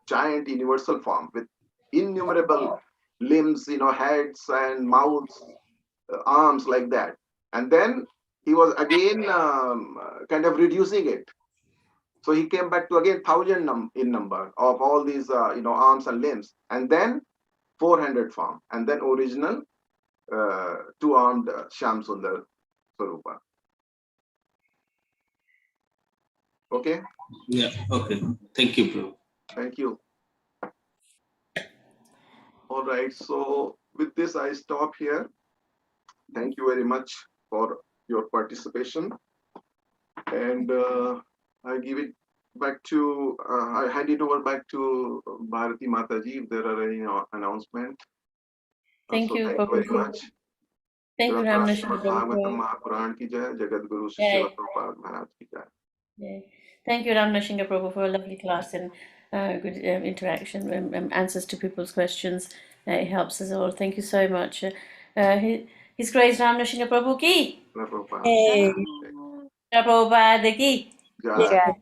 giant universal form with innumerable limbs, heads and mouths, arms, like that. And then he was again kind of reducing it. So he came back to again 1,000 in number of all these arms and limbs, and then 400 form, and then original two-armed Shyam Sundar Swarupa. Okay? Yeah, okay. Thank you, Prabhu. Thank you. All right, so with this, I stop here. Thank you very much for your participation. And I give it back to, I hand it over back to Bharati Mataji if there are any announcements. Thank you, Thank you very much. Thank you, Ram Nrsingha Bhagavatam Prabhu. Mahapuran ki jai, Jagat Guru Srila Prabhupada Maharaj ki jai. Yeah. Thank you, Ram Nrsingha Prabhu, for a lovely class and good interaction and answers to people's questions. It helps us all. Thank you so much. His Grace Ram Nrsingha Prabhu ki. Hey. Prabhupada ki. Jai.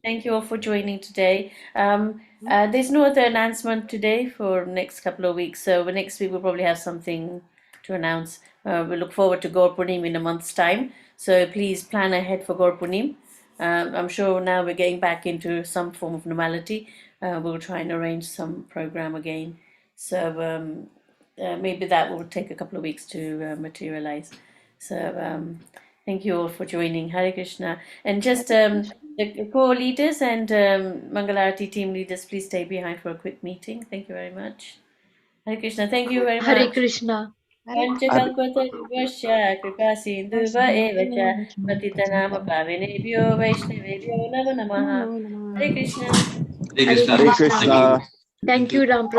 Thank you all for joining today. There's no other announcement today for next couple of weeks. So next week we'll probably have something to announce. We look forward to Gaur Punim in a month's time. So please plan ahead for Gaur Punim. I'm sure now we're getting back into some form of normality. We'll try and arrange some program again. So maybe that will take a couple of weeks to materialize. So thank you all for joining. Hare Krishna. And just the co-leaders and Mangalarati team leaders, please stay behind for a quick meeting. Thank you very much. Hare Krishna. Thank you very Hare much. Krishna. Panchakalpataruvasya kripasindhuva evacha patitanam pavinebhyo vaishnavebhyo namo namaha. Hare Krishna. Hare Krishna. Hare Krishna. Thank you, Ram Prabhu.